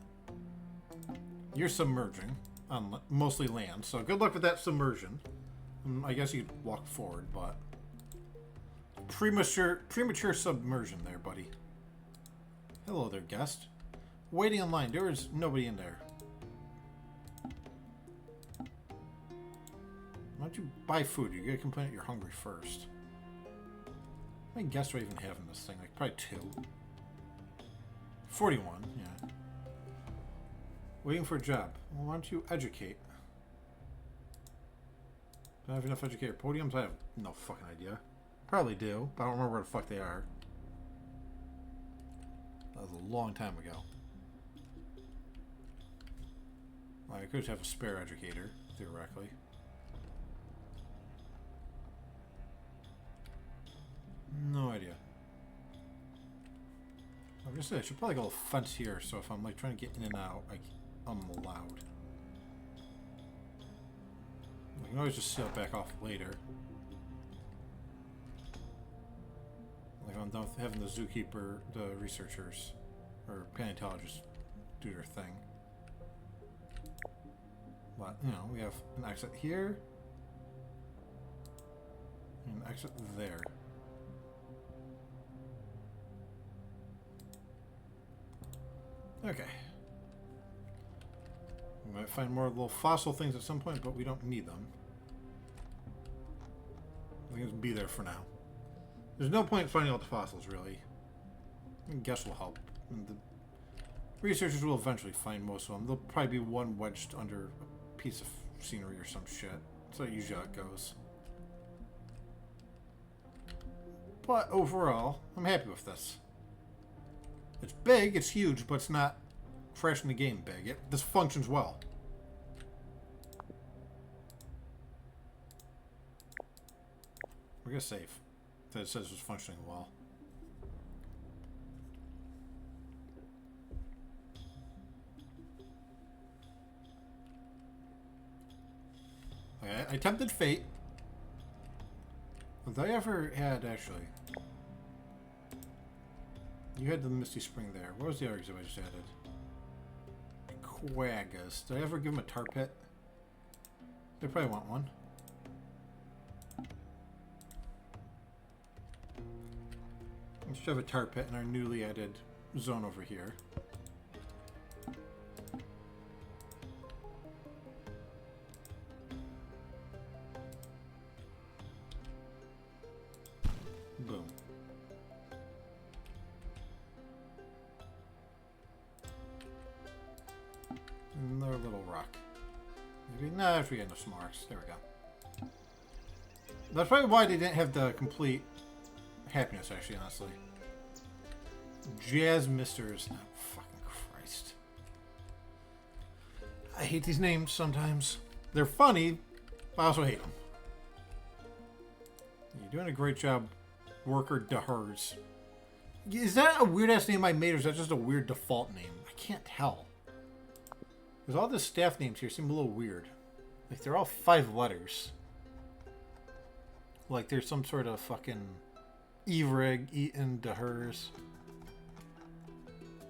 Speaker 1: You're submerging on mostly land, so good luck with that submersion. I guess you could walk forward, but premature submersion there, buddy. Hello there, guest. Waiting in line. There is nobody in there. Why don't you buy food? You gotta complain that you're hungry first. How many guests do I even have in this thing? Like, probably 2. 41, yeah. Waiting for a job. Well, why don't you educate? Do I have enough educator podiums? I have no fucking idea. Probably do, but I don't remember where the fuck they are. That was a long time ago. Well, I could just have a spare educator, theoretically. No idea. I'm just saying, I should probably go a fence here, so if I'm like trying to get in and out, I'm allowed. I can always just seal it back off later. Like I'm done with having the zookeeper, the researchers, or paleontologists do their thing. But, you know, we have an exit here. And an exit there. Okay. We might find more little fossil things at some point, but we don't need them. I think it'll be there for now. There's no point in finding out the fossils, really. I guess will help. And the researchers will eventually find most of them. There'll probably be one wedged under a piece of scenery or some shit. So usually how it goes. But overall, I'm happy with this. It's big, it's huge, but it's not fresh in the game big. This functions well. We're gonna save. That it says it's functioning well. Okay, I tempted fate. Have I ever had actually? You had the Misty Spring there. What was the other exhibit I just added? Quaggas. Did I ever give them a tar pit? They probably want one. Let's shove a tar pit in our newly added zone over here. Boom. Another little rock. Maybe no, if we get enough marks. There we go. That's probably why they didn't have the complete happiness, actually, honestly. Jazz Misters. Oh, fucking Christ. I hate these names sometimes. They're funny, but I also hate them. You're doing a great job, Worker Dahers. Is that a weird-ass name I made, or is that just a weird default name? I can't tell. Because all the staff names here seem a little weird. Like, they're all 5 letters. Like, there's some sort of fucking Evrig, Eaton, DeHers,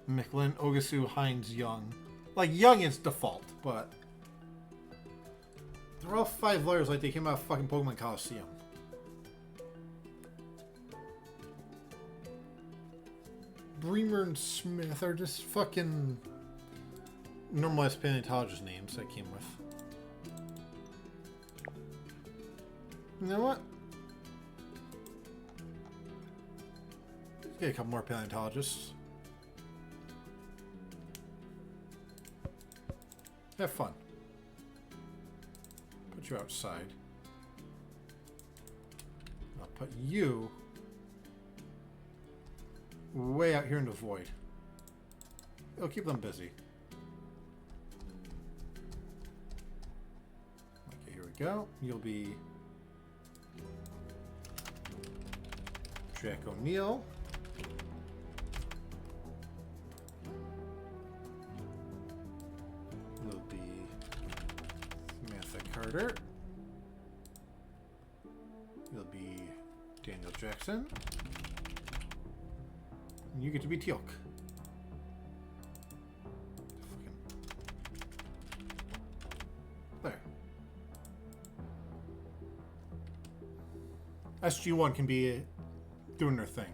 Speaker 1: McLin, Ogasu, Hines, Young. Like, Young is default, but they're all 5 letters like they came out of fucking Pokemon Coliseum. Bremer and Smith are just fucking normalized paleontologist names I came with. You know what? Let's get a couple more paleontologists. Have fun. Put you outside. I'll put you way out here in the void. It'll keep them busy. Okay, here we go. You'll be Jack O'Neill. You'll be Samantha Carter. You'll be Daniel Jackson. You get to be Teal'c. There. SG1 can be doing their thing.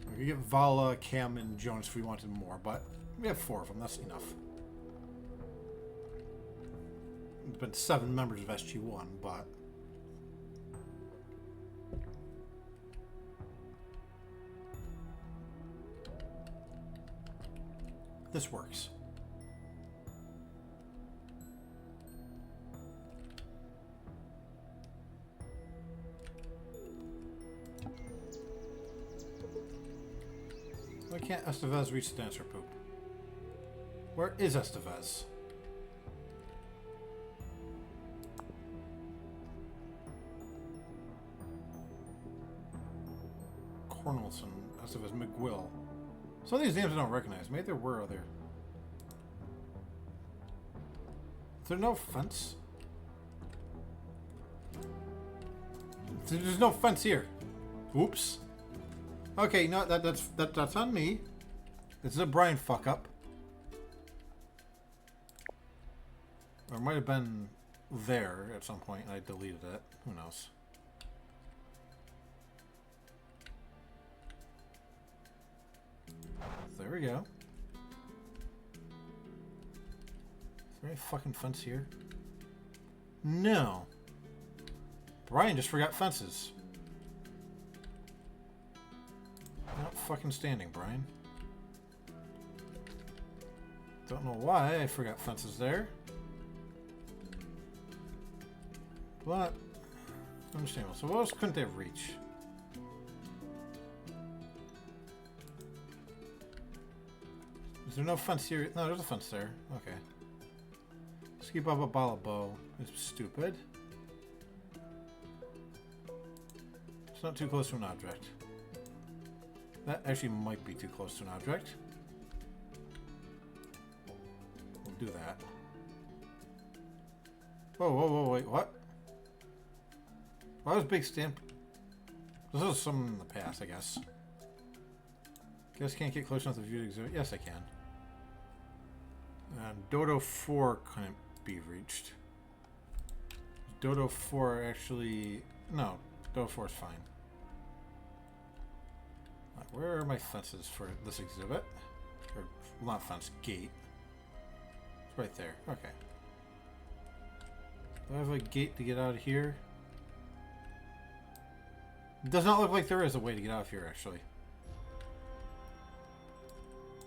Speaker 1: We could get Vala, Cam, and Jones if we wanted more, but we have 4 of them. That's enough. There's been 7 members of SG1, but this works. Why can't Estevez reach the dancer poop? Where is Estevez? Cornelson, Estevez, McGill. Some of these names I don't recognize. Maybe there were other. Is there no fence? There's no fence here. Oops. Okay, no, that's on me. This is a Brian fuck up. Or it might have been there at some point and I deleted it. Who knows? There we go. Is there any fucking fence here? No. Brian just forgot fences. Not fucking standing, Brian. Don't know why I forgot fences there. But understandable. So what else couldn't they reach? Is there no fence here? No, there's a fence there. Okay. Skip up a Balabo is stupid. It's not too close to an object. That actually might be too close to an object. We'll do that. Whoa, whoa, whoa, wait, what? Why was Big Stamp? This is something in the past, I guess. Guess can't get close enough to view the exhibit. Yes, I can. Dodo 4 couldn't be reached. Dodo 4 actually... No, Dodo 4 is fine. Where are my fences for this exhibit? Or, not fence, gate. It's right there. Okay. Do I have a gate to get out of here? It does not look like there is a way to get out of here, actually.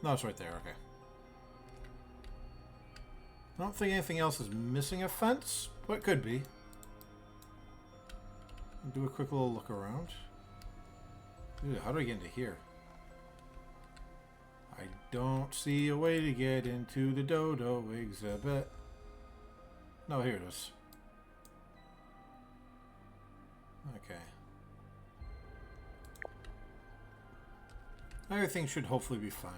Speaker 1: No, it's right there. Okay. I don't think anything else is missing a fence, but it could be. Do a quick little look around. Dude, how do I get into here? I don't see a way to get into the Dodo exhibit. No, here it is. Okay. Everything should hopefully be fine.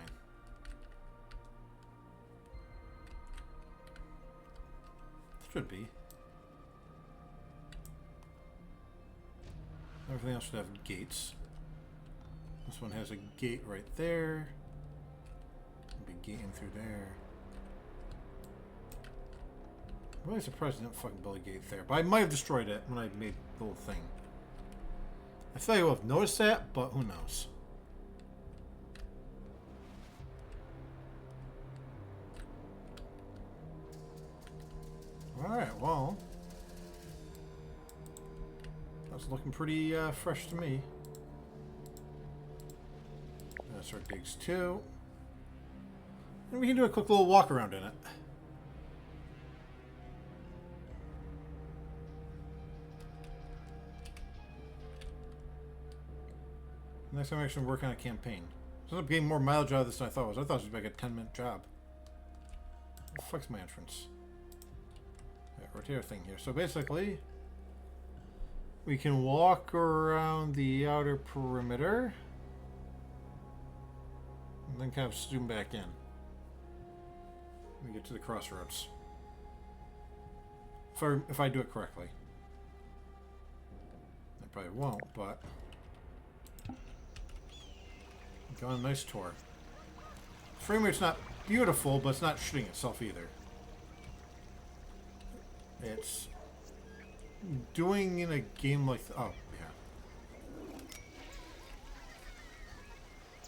Speaker 1: Should be. Everything else should have gates. This one has a gate right there. Big gate in through there. I'm really surprised I didn't fucking build a gate there. But I might have destroyed it when I made the little thing. I feel like I will have noticed that, but who knows. Alright, well. That's looking pretty fresh to me. That's our digs too. And we can do a quick little walk around in it. Next time I actually work on a campaign. So I ended up getting more mileage out of this than I thought it was. I thought it was like a 10-minute job. What the fuck's my entrance? Rotator thing here. So basically, we can walk around the outer perimeter and then kind of zoom back in. We get to the crossroads. If I do it correctly. I probably won't, but go on a nice tour. Frame rate's not beautiful, but it's not shitting itself either. It's doing in a game like... oh,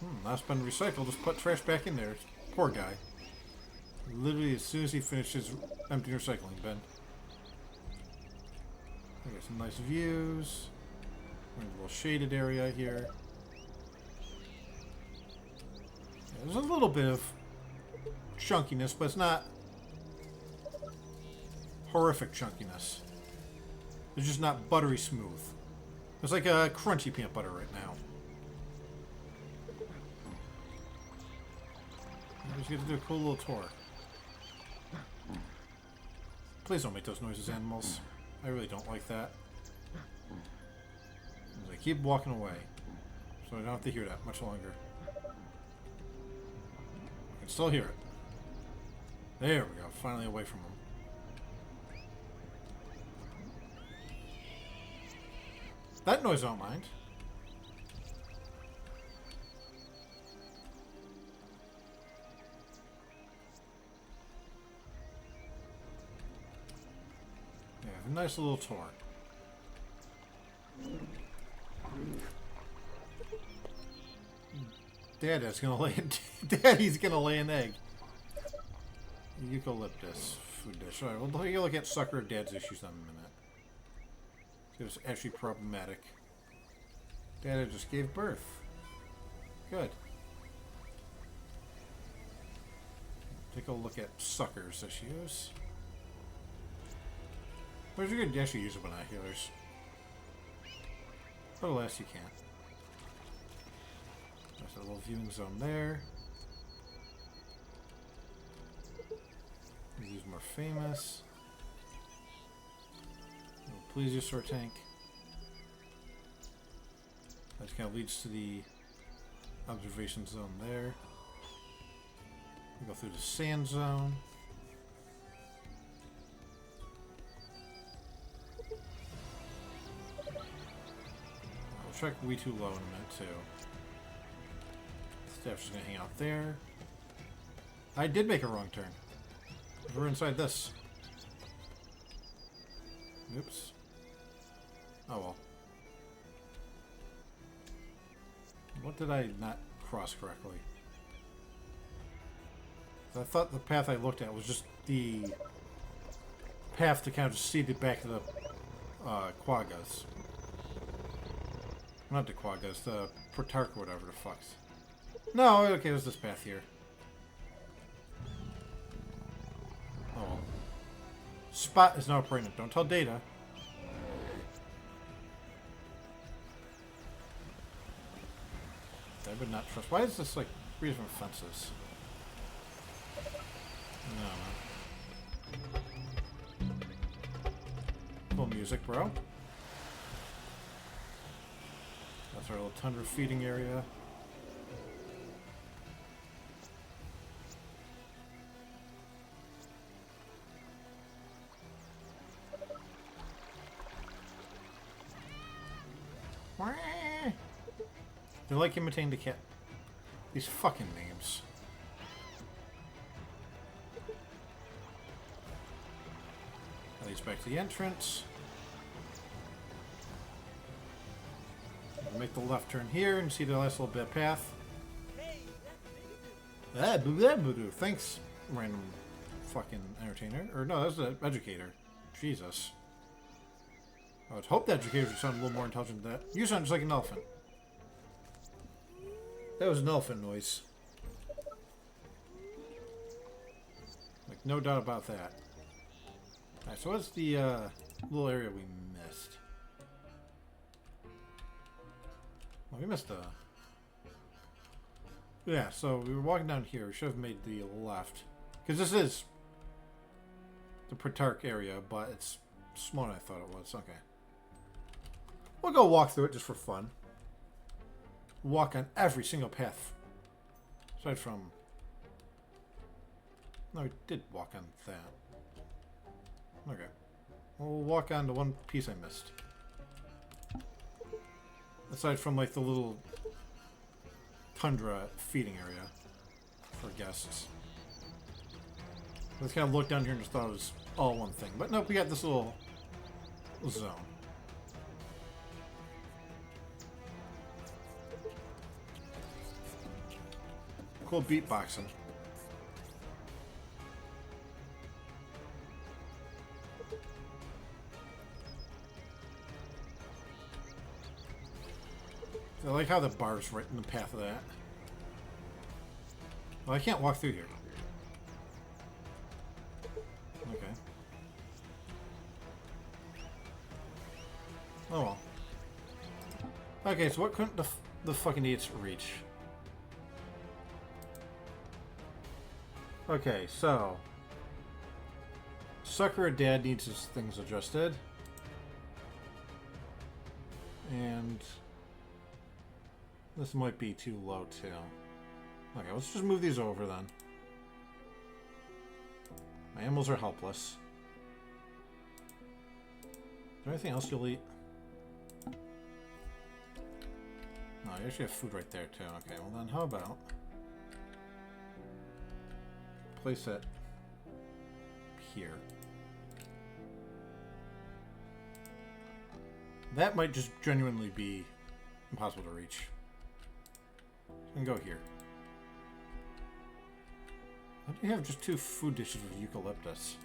Speaker 1: yeah. Last bin recycled. Just put trash back in there. Poor guy. Literally, as soon as he finishes empty recycling bin. I got some nice views. We're in a little shaded area here. Yeah, there's a little bit of chunkiness, but it's not horrific chunkiness. It's just not buttery smooth. It's like a crunchy peanut butter right now. I just get to do a cool little tour. Please don't make those noises, animals. I really don't like that. As I keep walking away, so I don't have to hear that much longer. I can still hear it. There we go. Finally away from them. That noise I don't mind. Yeah, a nice little tour. Daddy's gonna lay Daddy's gonna lay an egg. Eucalyptus food dish. Alright, we'll take a look at Sucker Dad's issues in a minute. It was actually problematic. Dada just gave birth. Good. Take a look at Sucker's issues. Where's your good actually use the binoculars? But alas, you can't. There's a little viewing zone there. These more famous. Please use our tank. That kind of leads to the observation zone there. We go through the sand zone. I'll check way too low in a minute too. Staff's just gonna hang out there. I did make a wrong turn. We're inside this. Oops. Oh well. What did I not cross correctly? I thought the path I looked at was just the path to kind of just see the back of the Quaggas. Not the Quaggas, the Protarchaeopteryx, whatever the fuck's. No, okay, it was this path here. Oh well. Spot is now pregnant. Don't tell Data. I would not trust. Why is this like 3 different fences? No. Cool music, bro. That's our little tundra feeding area. They're like imitating the cat. These fucking names. That leads back to the entrance. Make the left turn here and see the last little bit of path. Ah, thanks, random fucking entertainer. Or no, that was the educator. Jesus. I would hope the educator would sound a little more intelligent than that. You sound just like an elephant. That was an elephant noise. Like, no doubt about that. Alright, so what's the little area we missed? Well, we missed a... Yeah, so we were walking down here. We should have made the left. Because this is the Protarch area, but it's smaller than I thought it was. Okay. We'll go walk through it just for fun. Walk on every single path. Aside from... No, we did walk on that. Okay. We'll walk on the one piece I missed. Aside from, like, the little tundra feeding area for guests. Let's kind of look down here and just thought it was all one thing. But nope, we got this little zone. Cool beatboxing. I like how the bar's right in the path of that. Well, I can't walk through here. Okay. Oh well. Okay, so what couldn't the fucking idiots reach? Okay, so... Sucker Dad needs his things adjusted. And... This might be too low, too. Okay, let's just move these over, then. My animals are helpless. Is there anything else you'll eat? No, you actually have food right there, too. Okay, well then, how about... Place it here. That might just genuinely be impossible to reach. And go here. Why do you have just 2 food dishes with eucalyptus?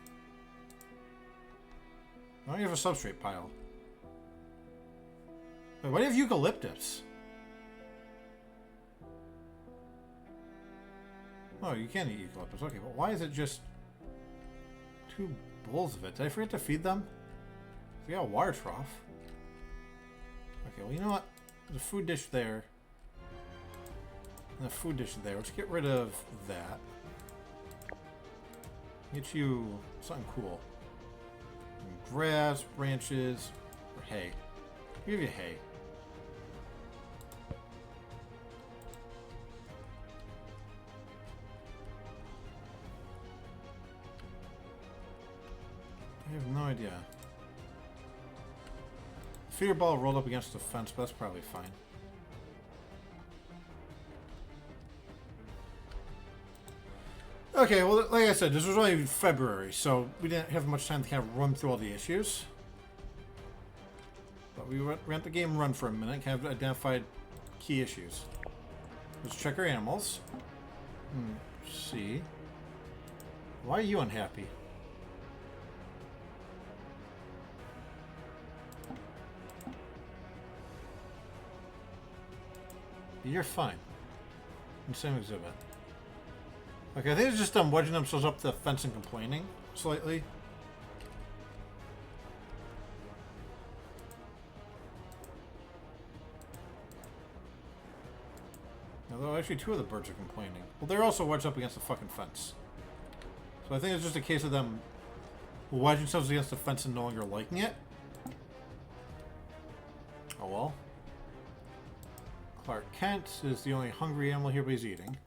Speaker 1: Why don't you have a substrate pile? Wait, why do you have eucalyptus? Oh, you can eat eucalyptus. Okay, but why is it just 2 bowls of it? Did I forget to feed them? We got a water trough. Okay, well, you know what? There's a food dish there. And a food dish there. Let's get rid of that. Get you something cool. Grass, branches, or hay. I'll give you hay. I have no idea. Feeder ball rolled up against the fence, but that's probably fine. Okay, well, like I said, this was only February, so we didn't have much time to kind of run through all the issues. But we ran the game run for a minute, kind of identified key issues. Let's check our animals. See. Why are you unhappy? You're fine. And same exhibit. Okay, I think it's just them wedging themselves up the fence and complaining slightly. Although actually 2 of the birds are complaining. Well, they're also wedged up against the fucking fence. So I think it's just a case of them wedging themselves against the fence and no longer liking it. Oh well. Clark Kent is the only hungry animal here, but he's eating.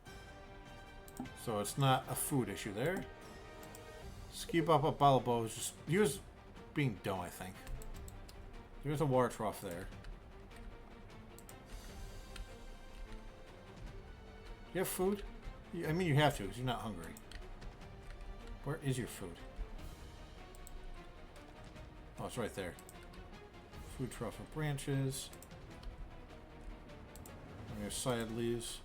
Speaker 1: So it's not a food issue there. Ski Bop Up Balabo is just... He was being dumb, I think. There's a water trough there. You have food? I mean, you have to, because you're not hungry. Where is your food? Oh, it's right there. Food trough of branches. And there's side leaves.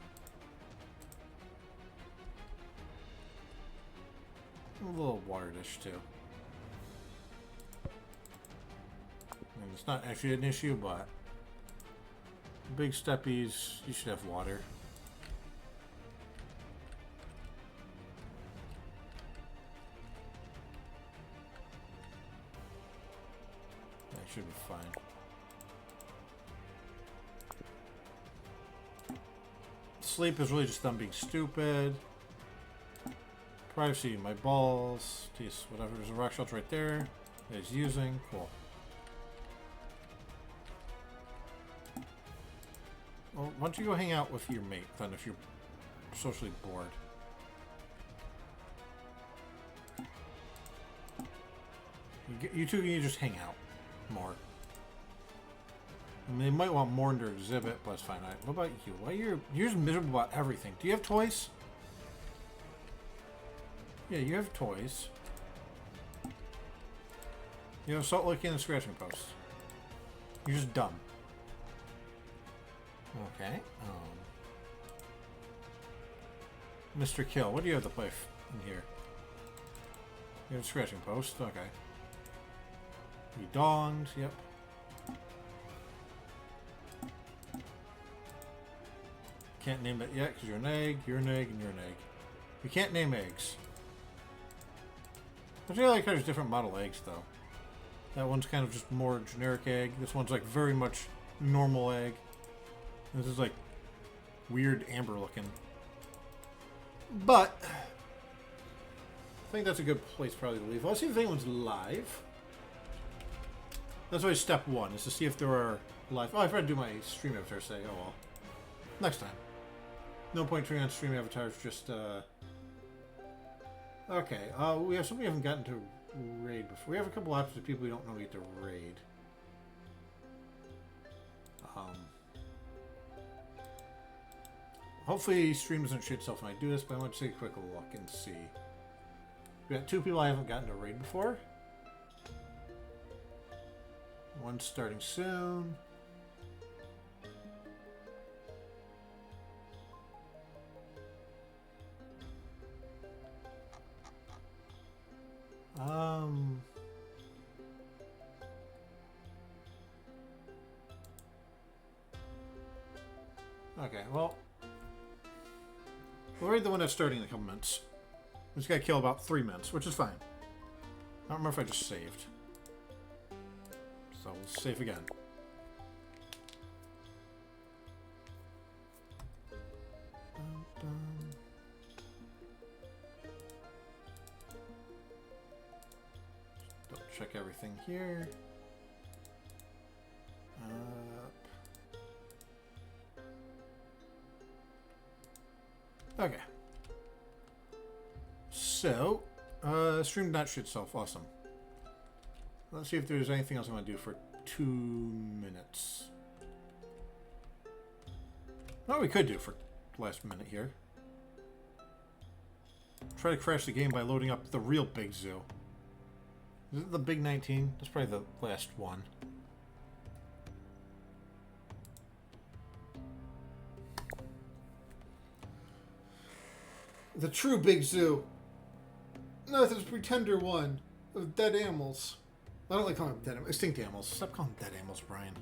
Speaker 1: A little water dish, too. I mean, it's not actually an issue, but... Big steppies, you should have water. That should be fine. Sleep is really just them being stupid. Privacy, my balls. Geez, whatever. There's a rock shelter right there that he's using. Cool. Well, why don't you go hang out with your mate then if you're socially bored? You two can just hang out more. I mean, they might want more in their exhibit, but it's fine. What about you? Why you're just miserable about everything? Do you have toys? Yeah, you have toys. You have salt licking and scratching posts. You're just dumb. Okay. Mr. Kill, what do you have to play in here? You have a scratching post. Okay. You donged. Yep. Can't name that yet because you're an egg, and you're an egg. You can't name eggs. I feel like there's different model eggs though. That one's kind of just more generic egg. This one's like very much normal egg. This is like weird amber looking. But I think that's a good place probably to leave. Let's see if anyone's live. That's always step one, is to see if there are live. Oh, I forgot to do my stream avatar say. Oh well. Next time. No point turning on stream avatars, just okay, we have something we haven't gotten to raid before. We have a couple options of people we don't know we get to raid. Hopefully stream doesn't shit itself when I do this, but I want to take a quick look and see. We got two people I haven't gotten to raid before. One's starting soon. Okay, well, we'll raid the one that's starting in a couple minutes. We just gotta kill about 3 minutes, which is fine. I don't remember if I just saved. So we'll save again. Double check everything here. Okay. So, stream that shit itself. Awesome. Let's see if there's anything else I want to do for 2 minutes. What we could do for the last minute here. Try to crash the game by loading up the real big zoo. Is it the big 19? That's probably the last one. The true big zoo. No, it's a pretender one of dead animals. I don't like calling them dead animals. Extinct animals. Stop calling them dead animals, Brian.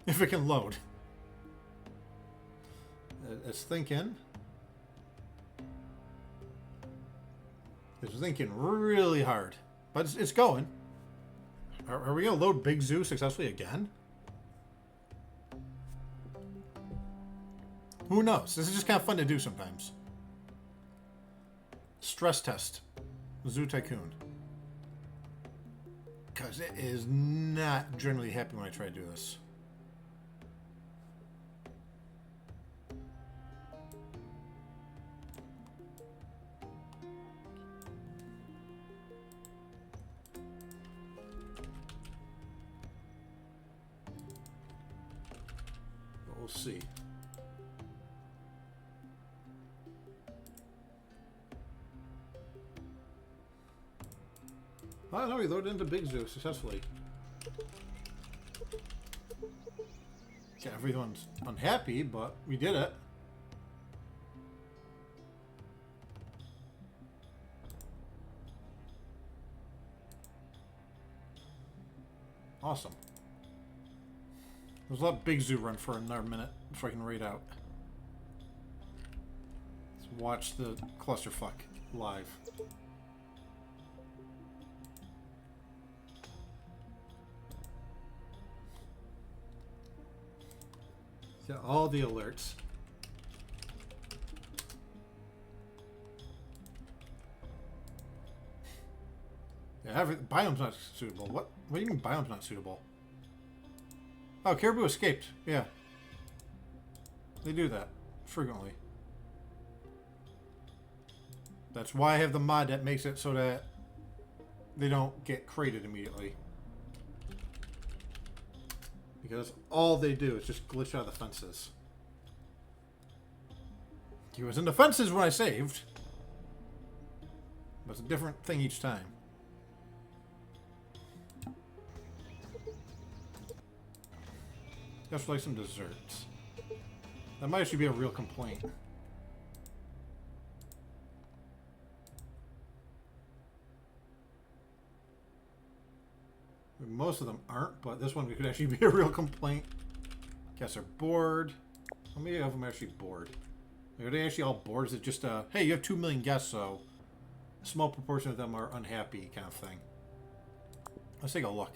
Speaker 1: If it can load. It's thinking. It's thinking really hard. But it's going. Are we going to load Big Zoo successfully again? Who knows? This is just kind of fun to do sometimes. Stress test. Zoo Tycoon. Because it is not generally happy when I try to do this. we'll see. Oh no, we loaded into Big Zoo successfully. Yeah, everyone's unhappy, but we did it. Awesome. Let's let Big Zoo run for another minute before I can raid out. Let's watch the clusterfuck live. Yeah, all the alerts. Yeah, biome's not suitable. What do you mean biome's not suitable? Oh, caribou escaped. Yeah. They do that frequently. That's why I have the mod that makes it so that they don't get crated immediately. Because all they do is just glitch out of the fences. He was in the fences when I saved. But it's a different thing each time. Just like some desserts. That might actually be a real complaint. Most of them aren't, but this one could actually be a real complaint. Guess they're bored. How many of them are actually bored? Are they actually all bored? Is it just hey, you have 2 million guests, so a small proportion of them are unhappy kind of thing? Let's take a look.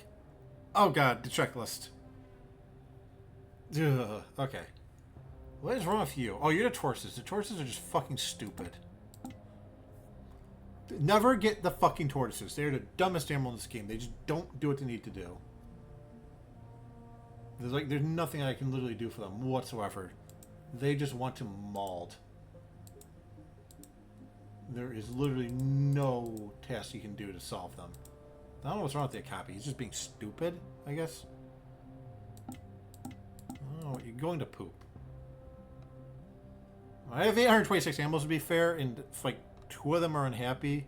Speaker 1: Oh god, the checklist. Ugh, okay. What is wrong with you? Oh, you're the tortoises. The tortoises are just fucking stupid. Never get the fucking tortoises. They're the dumbest animal in this game. They just don't do what they need to do. There's nothing I can literally do for them whatsoever. They just want to mauled. There is literally no task you can do to solve them. I don't know what's wrong with the copy. He's just being stupid, I guess. Oh, you're going to poop. I have 826 animals to be fair, and if like 2 of them are unhappy,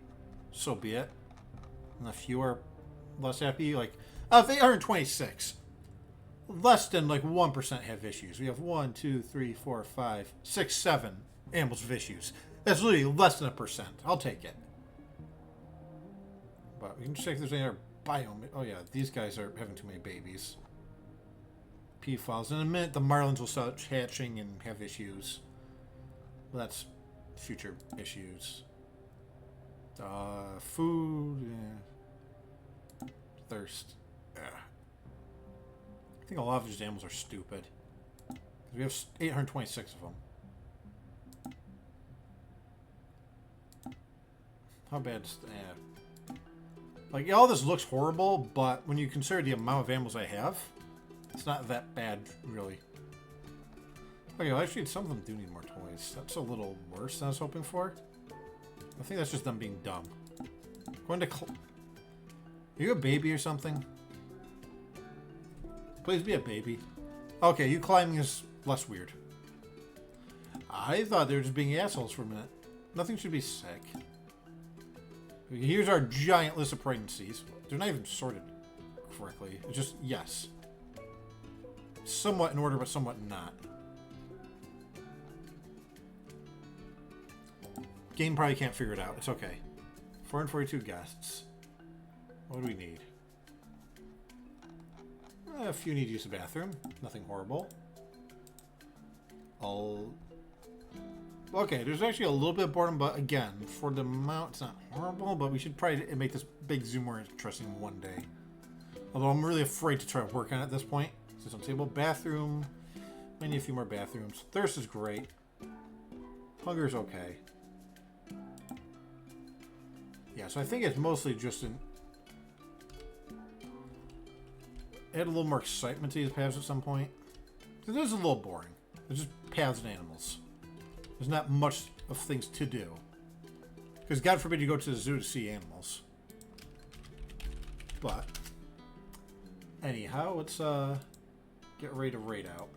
Speaker 1: so be it. And a few are less happy. Like, of 826, less than like 1% have issues. We have 1, 2, 3, 4, 5, 6, 7 animals with issues. That's literally less than 1%. I'll take it. But we can check if there's any other biome. Oh yeah, these guys are having too many babies. P files. In a minute, the marlins will start hatching and have issues. Well, that's future issues. Food. Yeah. Thirst. Yeah. I think a lot of these animals are stupid. We have 826 of them. How bad is that? Like, all this looks horrible, but when you consider the amount of animals I have, it's not that bad, really. Okay, well, actually, some of them do need more toys. That's a little worse than I was hoping for. I think that's just them being dumb. Going to... Are you a baby or something? Please be a baby. Okay, you climbing is less weird. I thought they were just being assholes for a minute. Nothing should be sick. Here's our giant list of pregnancies. They're not even sorted correctly. It's just, yes. Somewhat in order, but somewhat not. Game probably can't figure it out. It's okay. 442 guests. What do we need? A few need to use the bathroom. Nothing horrible. Okay, there's actually a little bit of boredom, but again, for the amount, it's not horrible, but we should probably make this big zoo more interesting one day. Although I'm really afraid to try to work on it at this point. So it's on table. Bathroom. I need a few more bathrooms. Thirst is great. Hunger is okay. Yeah, so I think it's mostly just an... Add a little more excitement to these paths at some point. It is a little boring. It's just paths and animals. There's not much of things to do. Because God forbid you go to the zoo to see animals. But anyhow, let's get ready to raid out.